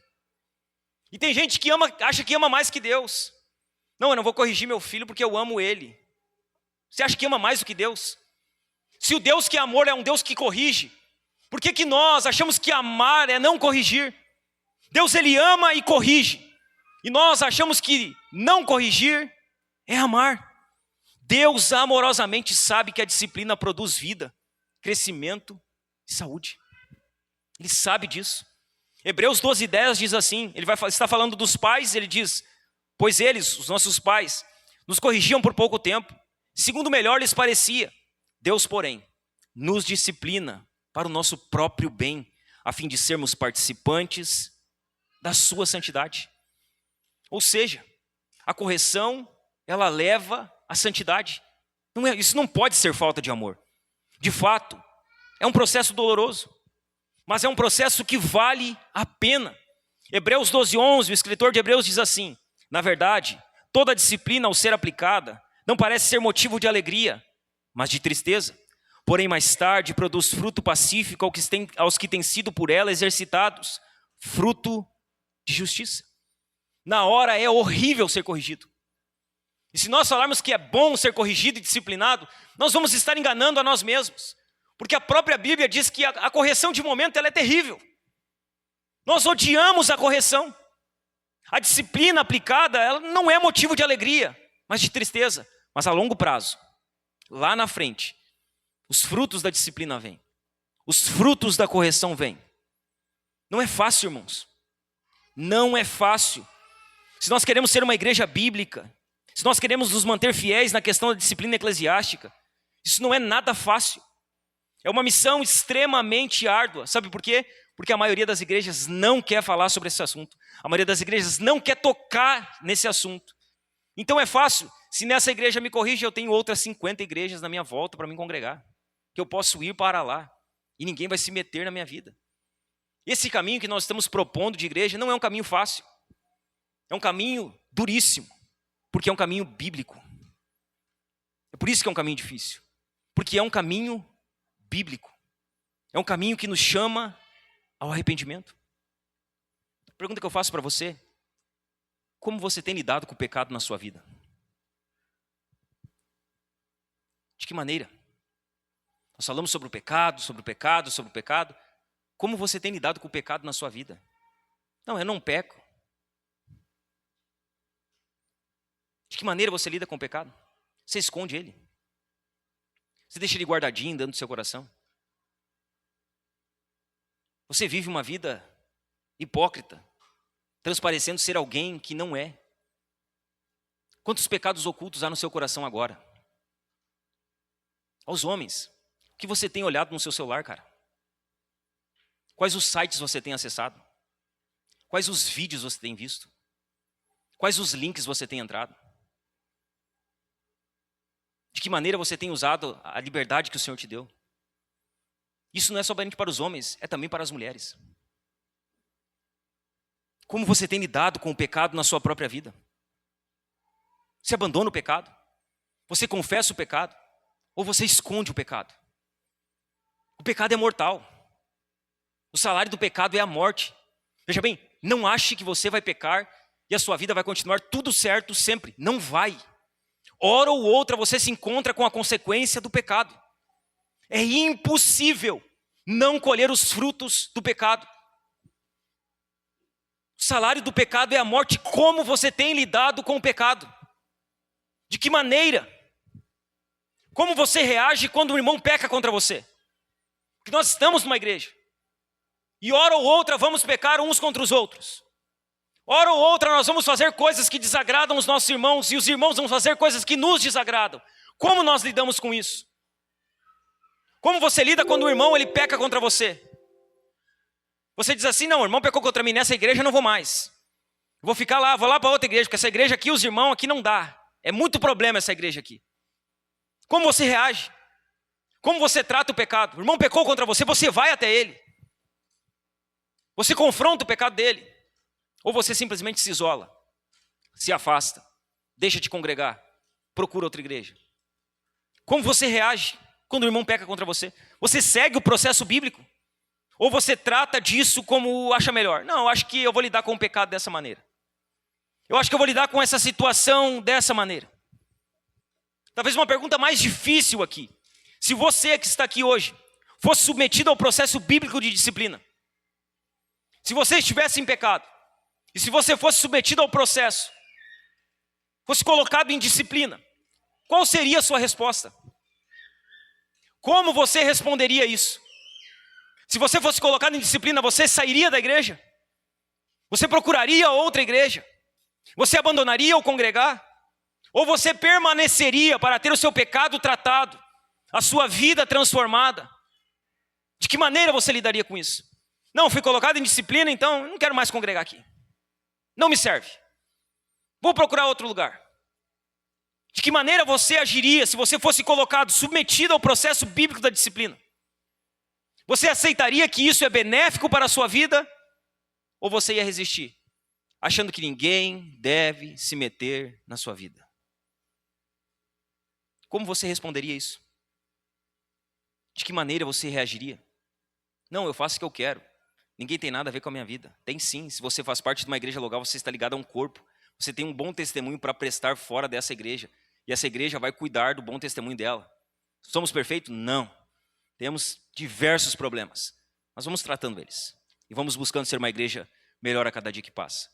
Speaker 1: E tem gente que acha que ama mais que Deus. Não, eu não vou corrigir meu filho porque eu amo ele. Você acha que ama mais do que Deus? Se o Deus que é amor é um Deus que corrige, por que nós achamos que amar é não corrigir? Deus, Ele ama e corrige. E nós achamos que não corrigir é amar. Deus amorosamente sabe que a disciplina produz vida, crescimento e saúde. Ele sabe disso. Hebreus 12:10 diz assim, ele está falando dos pais, ele diz, pois eles, os nossos pais, nos corrigiam por pouco tempo, segundo melhor lhes parecia. Deus, porém, nos disciplina para o nosso próprio bem, a fim de sermos participantes da sua santidade. Ou seja, a correção, ela leva à santidade. Isso não pode ser falta de amor. De fato, é um processo doloroso, mas é um processo que vale a pena. Hebreus 12:11, o escritor de Hebreus diz assim, na verdade, toda disciplina ao ser aplicada não parece ser motivo de alegria, mas de tristeza. Porém, mais tarde produz fruto pacífico aos que têm sido por ela exercitados, fruto de justiça. Na hora é horrível ser corrigido. E se nós falarmos que é bom ser corrigido e disciplinado, nós vamos estar enganando a nós mesmos. Porque a própria Bíblia diz que a correção de momento ela é terrível. Nós odiamos a correção. A disciplina aplicada ela não é motivo de alegria, mas de tristeza. Mas a longo prazo, lá na frente, os frutos da disciplina vêm. Os frutos da correção vêm. Não é fácil, irmãos. Não é fácil. Se nós queremos ser uma igreja bíblica, se nós queremos nos manter fiéis na questão da disciplina eclesiástica, isso não é nada fácil. É uma missão extremamente árdua. Sabe por quê? Porque a maioria das igrejas não quer falar sobre esse assunto. A maioria das igrejas não quer tocar nesse assunto. Então é fácil. Se nessa igreja me corrige, eu tenho outras 50 igrejas na minha volta para me congregar. Que eu posso ir para lá. E ninguém vai se meter na minha vida. Esse caminho que nós estamos propondo de igreja não é um caminho fácil. É um caminho duríssimo. Porque é um caminho bíblico. É por isso que é um caminho difícil. Porque é um caminho bíblico. É um caminho que nos chama ao arrependimento. A pergunta que eu faço para você: como você tem lidado com o pecado na sua vida? De que maneira? Nós falamos sobre o pecado, sobre o pecado, sobre o pecado. Como você tem lidado com o pecado na sua vida? Não, eu não peco. De que maneira você lida com o pecado? Você esconde ele? Você deixa ele guardadinho dentro do seu coração? Você vive uma vida hipócrita, transparecendo ser alguém que não é? Quantos pecados ocultos há no seu coração agora? Aos homens, o que você tem olhado no seu celular, cara? Quais os sites você tem acessado? Quais os vídeos você tem visto? Quais os links você tem entrado? De que maneira você tem usado a liberdade que o Senhor te deu? Isso não é somente para os homens, é também para as mulheres. Como você tem lidado com o pecado na sua própria vida? Você abandona o pecado? Você confessa o pecado? Ou você esconde o pecado? O pecado é mortal. O salário do pecado é a morte. Veja bem, não ache que você vai pecar e a sua vida vai continuar tudo certo sempre. Não vai. Hora ou outra você se encontra com a consequência do pecado. É impossível não colher os frutos do pecado. O salário do pecado é a morte. Como você tem lidado com o pecado? De que maneira? Como você reage quando um irmão peca contra você? Porque nós estamos numa igreja. E hora ou outra vamos pecar uns contra os outros. Hora ou outra nós vamos fazer coisas que desagradam os nossos irmãos. E os irmãos vão fazer coisas que nos desagradam. Como nós lidamos com isso? Como você lida quando o irmão ele peca contra você? Você diz assim: não, o irmão pecou contra mim, nessa igreja eu não vou mais. Eu vou ficar lá, vou lá para outra igreja, porque essa igreja aqui, os irmãos aqui não dá. É muito problema essa igreja aqui. Como você reage? Como você trata o pecado? O irmão pecou contra você, você vai até ele. Você confronta o pecado dele. Ou você simplesmente se isola, se afasta, deixa de congregar, procura outra igreja. Como você reage quando o irmão peca contra você? Você segue o processo bíblico? Ou você trata disso como acha melhor? Não, eu acho que eu vou lidar com o pecado dessa maneira. Eu acho que eu vou lidar com essa situação dessa maneira. Talvez uma pergunta mais difícil aqui. Se você que está aqui hoje fosse submetido ao processo bíblico de disciplina, se você estivesse em pecado, e se você fosse submetido ao processo, fosse colocado em disciplina, qual seria a sua resposta? Como você responderia isso? Se você fosse colocado em disciplina, você sairia da igreja? Você procuraria outra igreja? Você abandonaria o congregar? Ou você permaneceria para ter o seu pecado tratado, a sua vida transformada? De que maneira você lidaria com isso? Não, fui colocado em disciplina, então não quero mais congregar aqui. Não me serve. Vou procurar outro lugar. De que maneira você agiria se você fosse colocado, submetido ao processo bíblico da disciplina? Você aceitaria que isso é benéfico para a sua vida? Ou você ia resistir, achando que ninguém deve se meter na sua vida? Como você responderia isso? De que maneira você reagiria? Não, eu faço o que eu quero. Ninguém tem nada a ver com a minha vida. Tem sim, se você faz parte de uma igreja local, você está ligado a um corpo. Você tem um bom testemunho para prestar fora dessa igreja. E essa igreja vai cuidar do bom testemunho dela. Somos perfeitos? Não. Temos diversos problemas. Mas vamos tratando eles. E vamos buscando ser uma igreja melhor a cada dia que passa.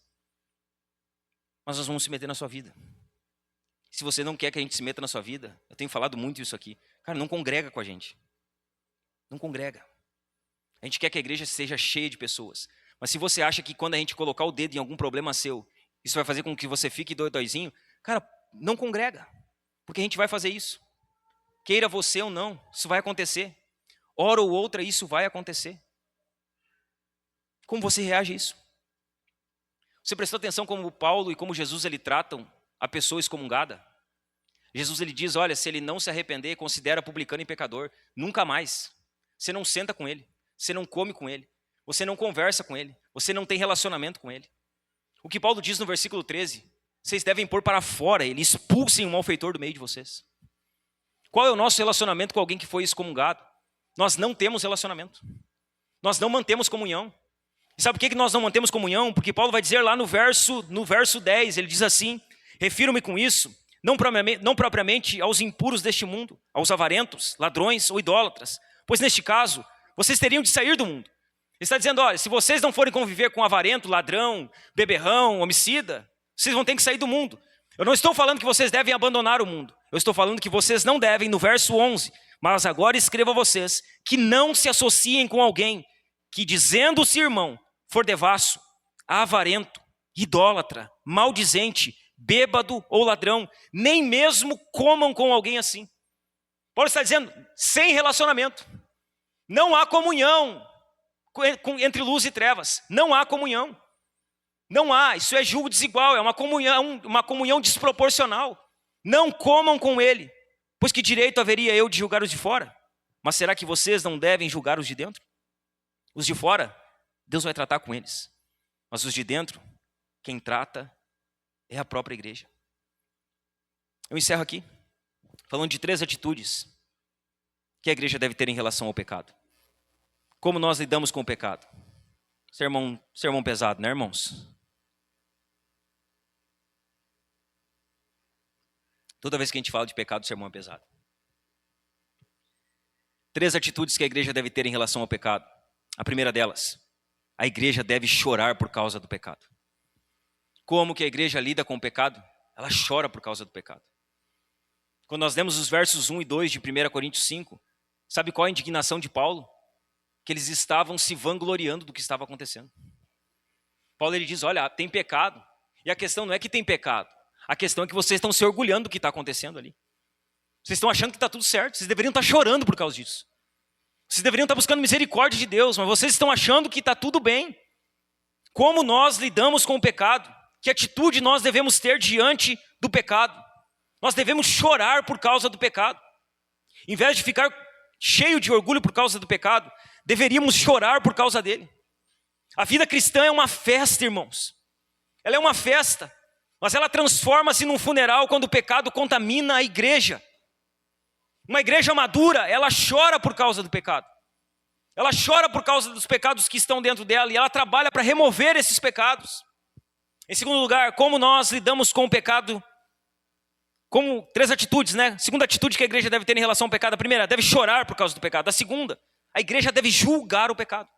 Speaker 1: Mas nós vamos se meter na sua vida. Se você não quer que a gente se meta na sua vida, eu tenho falado muito isso aqui. Cara, não congrega com a gente. Não congrega. A gente quer que a igreja seja cheia de pessoas. Mas se você acha que quando a gente colocar o dedo em algum problema seu, isso vai fazer com que você fique doidinho, cara, não congrega. Porque a gente vai fazer isso. Queira você ou não, isso vai acontecer. Hora ou outra isso vai acontecer. Como você reage a isso? Você prestou atenção como Paulo e como Jesus ele tratam a pessoa excomungada? Jesus ele diz, olha, se ele não se arrepender, considera publicano e pecador. Nunca mais. Você não senta com ele. Você não come com ele. Você não conversa com ele. Você não tem relacionamento com ele. O que Paulo diz no versículo 13, vocês devem pôr para fora ele, expulsem o malfeitor do meio de vocês. Qual é o nosso relacionamento com alguém que foi excomungado? nós não temos relacionamento. Nós não mantemos comunhão. E sabe por que nós não mantemos comunhão? Porque Paulo vai dizer lá no verso 10, ele diz assim: refiro-me com isso, não propriamente aos impuros deste mundo, aos avarentos, ladrões ou idólatras, pois neste caso, vocês teriam de sair do mundo. Ele está dizendo, olha, se vocês não forem conviver com avarento, ladrão, beberrão, homicida, vocês vão ter que sair do mundo. Eu não estou falando que vocês devem abandonar o mundo. Eu estou falando que vocês não devem, no verso 11, mas agora escrevo a vocês que não se associem com alguém que, dizendo-se irmão, for devasso, avarento, idólatra, maldizente, bêbado ou ladrão, nem mesmo comam com alguém assim. Paulo está dizendo, sem relacionamento, não há comunhão entre luz e trevas, não há comunhão. Não há, isso é julgo desigual, é uma comunhão desproporcional. Não comam com ele, pois que direito haveria eu de julgar os de fora? Mas será que vocês não devem julgar os de dentro? Os de fora, Deus vai tratar com eles. Mas os de dentro, quem trata é a própria igreja. Eu encerro aqui, falando de 3 atitudes que a igreja deve ter em relação ao pecado. Como nós lidamos com o pecado? Sermão pesado, né, irmãos? Toda vez que a gente fala de pecado, o sermão é pesado. 3 atitudes que a igreja deve ter em relação ao pecado. A primeira delas, a igreja deve chorar por causa do pecado. Como que a igreja lida com o pecado? Ela chora por causa do pecado. Quando nós lemos os versos 1 e 2 de 1 Coríntios 5, sabe qual a indignação de Paulo? Que eles estavam se vangloriando do que estava acontecendo. Paulo ele diz, olha, tem pecado. E a questão não é que tem pecado. A questão é que vocês estão se orgulhando do que está acontecendo ali. Vocês estão achando que está tudo certo. Vocês deveriam estar chorando por causa disso. Vocês deveriam estar buscando misericórdia de Deus, mas vocês estão achando que está tudo bem. Como nós lidamos com o pecado? Que atitude nós devemos ter diante do pecado? Nós devemos chorar por causa do pecado. Em vez de ficar cheio de orgulho por causa do pecado, deveríamos chorar por causa dele. A vida cristã é uma festa, irmãos. Ela é uma festa, mas ela transforma-se num funeral quando o pecado contamina a igreja. Uma igreja madura, ela chora por causa do pecado. Ela chora por causa dos pecados que estão dentro dela e ela trabalha para remover esses pecados. Em segundo lugar, como nós lidamos com o pecado? Como 3 atitudes, né? Segunda atitude que a igreja deve ter em relação ao pecado. A primeira, deve chorar por causa do pecado. A segunda, a igreja deve julgar o pecado.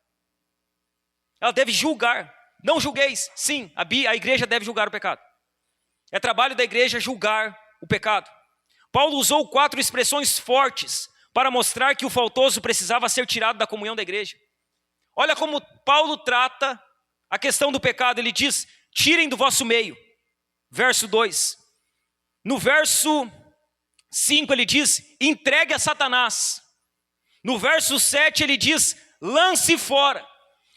Speaker 1: Ela deve julgar. Não julgueis. Sim, a igreja deve julgar o pecado. É trabalho da igreja julgar o pecado. Paulo usou 4 expressões fortes para mostrar que o faltoso precisava ser tirado da comunhão da igreja. Olha como Paulo trata a questão do pecado. Ele diz, tirem do vosso meio. Verso 2. No verso 5 ele diz, entregue a Satanás. No verso 7 ele diz, lance fora.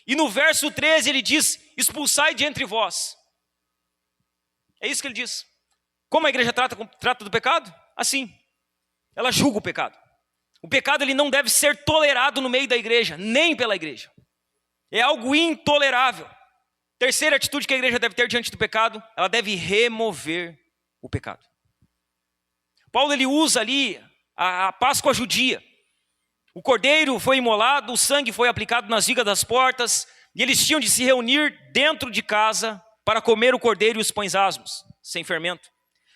Speaker 1: E no verso 13 ele diz, expulsai de entre vós. É isso que ele diz. Como a igreja trata do pecado? Assim, ela julga o pecado. O pecado ele não deve ser tolerado no meio da igreja, nem pela igreja. É algo intolerável. Terceira atitude que a igreja deve ter diante do pecado, ela deve remover o pecado. Paulo ele usa ali a Páscoa judia. O cordeiro foi imolado, o sangue foi aplicado nas vigas das portas, e eles tinham de se reunir dentro de casa para comer o cordeiro e os pães asmos, sem fermento.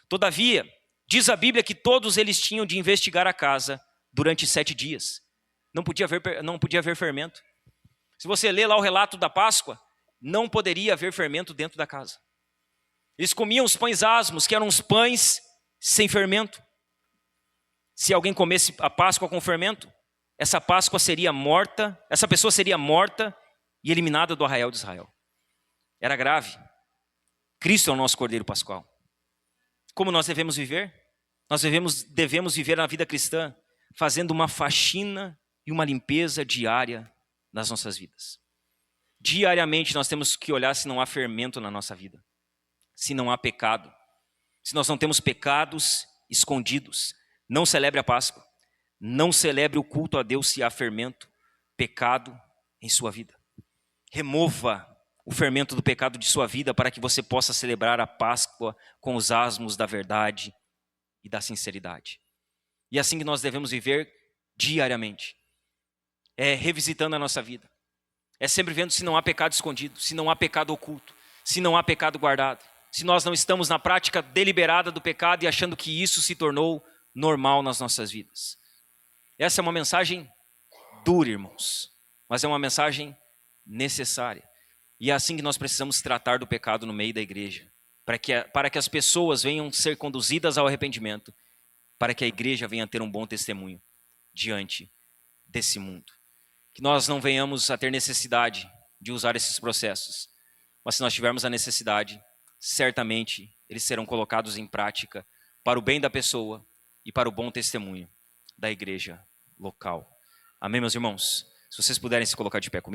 Speaker 1: Todavia, diz a Bíblia que todos eles tinham de investigar a casa durante 7 dias. Não podia haver fermento. Se você ler lá o relato da Páscoa, não poderia haver fermento dentro da casa. Eles comiam os pães asmos, que eram os pães sem fermento. Se alguém comesse a Páscoa com fermento, essa Páscoa seria morta, essa pessoa seria morta e eliminada do arraial de Israel. Era grave. Cristo é o nosso Cordeiro Pascual. Como nós devemos viver? Nós devemos viver na vida cristã fazendo uma faxina e uma limpeza diária nas nossas vidas. Diariamente nós temos que olhar se não há fermento na nossa vida, se não há pecado, se nós não temos pecados escondidos. Não celebre a Páscoa, não celebre o culto a Deus se há fermento, pecado em sua vida. Remova o fermento do pecado de sua vida para que você possa celebrar a Páscoa com os asmos da verdade e da sinceridade. E é assim que nós devemos viver diariamente. é revisitando a nossa vida. É sempre vendo se não há pecado escondido, se não há pecado oculto, se não há pecado guardado. Se nós não estamos na prática deliberada do pecado e achando que isso se tornou normal nas nossas vidas. Essa é uma mensagem dura, irmãos, mas é uma mensagem necessária. E é assim que nós precisamos tratar do pecado no meio da igreja, para que as pessoas venham ser conduzidas ao arrependimento, para que a igreja venha ter um bom testemunho diante desse mundo. Que nós não venhamos a ter necessidade de usar esses processos, mas se nós tivermos a necessidade, certamente eles serão colocados em prática para o bem da pessoa e para o bom testemunho da igreja local. Amém, meus irmãos? Se vocês puderem se colocar de pé comigo.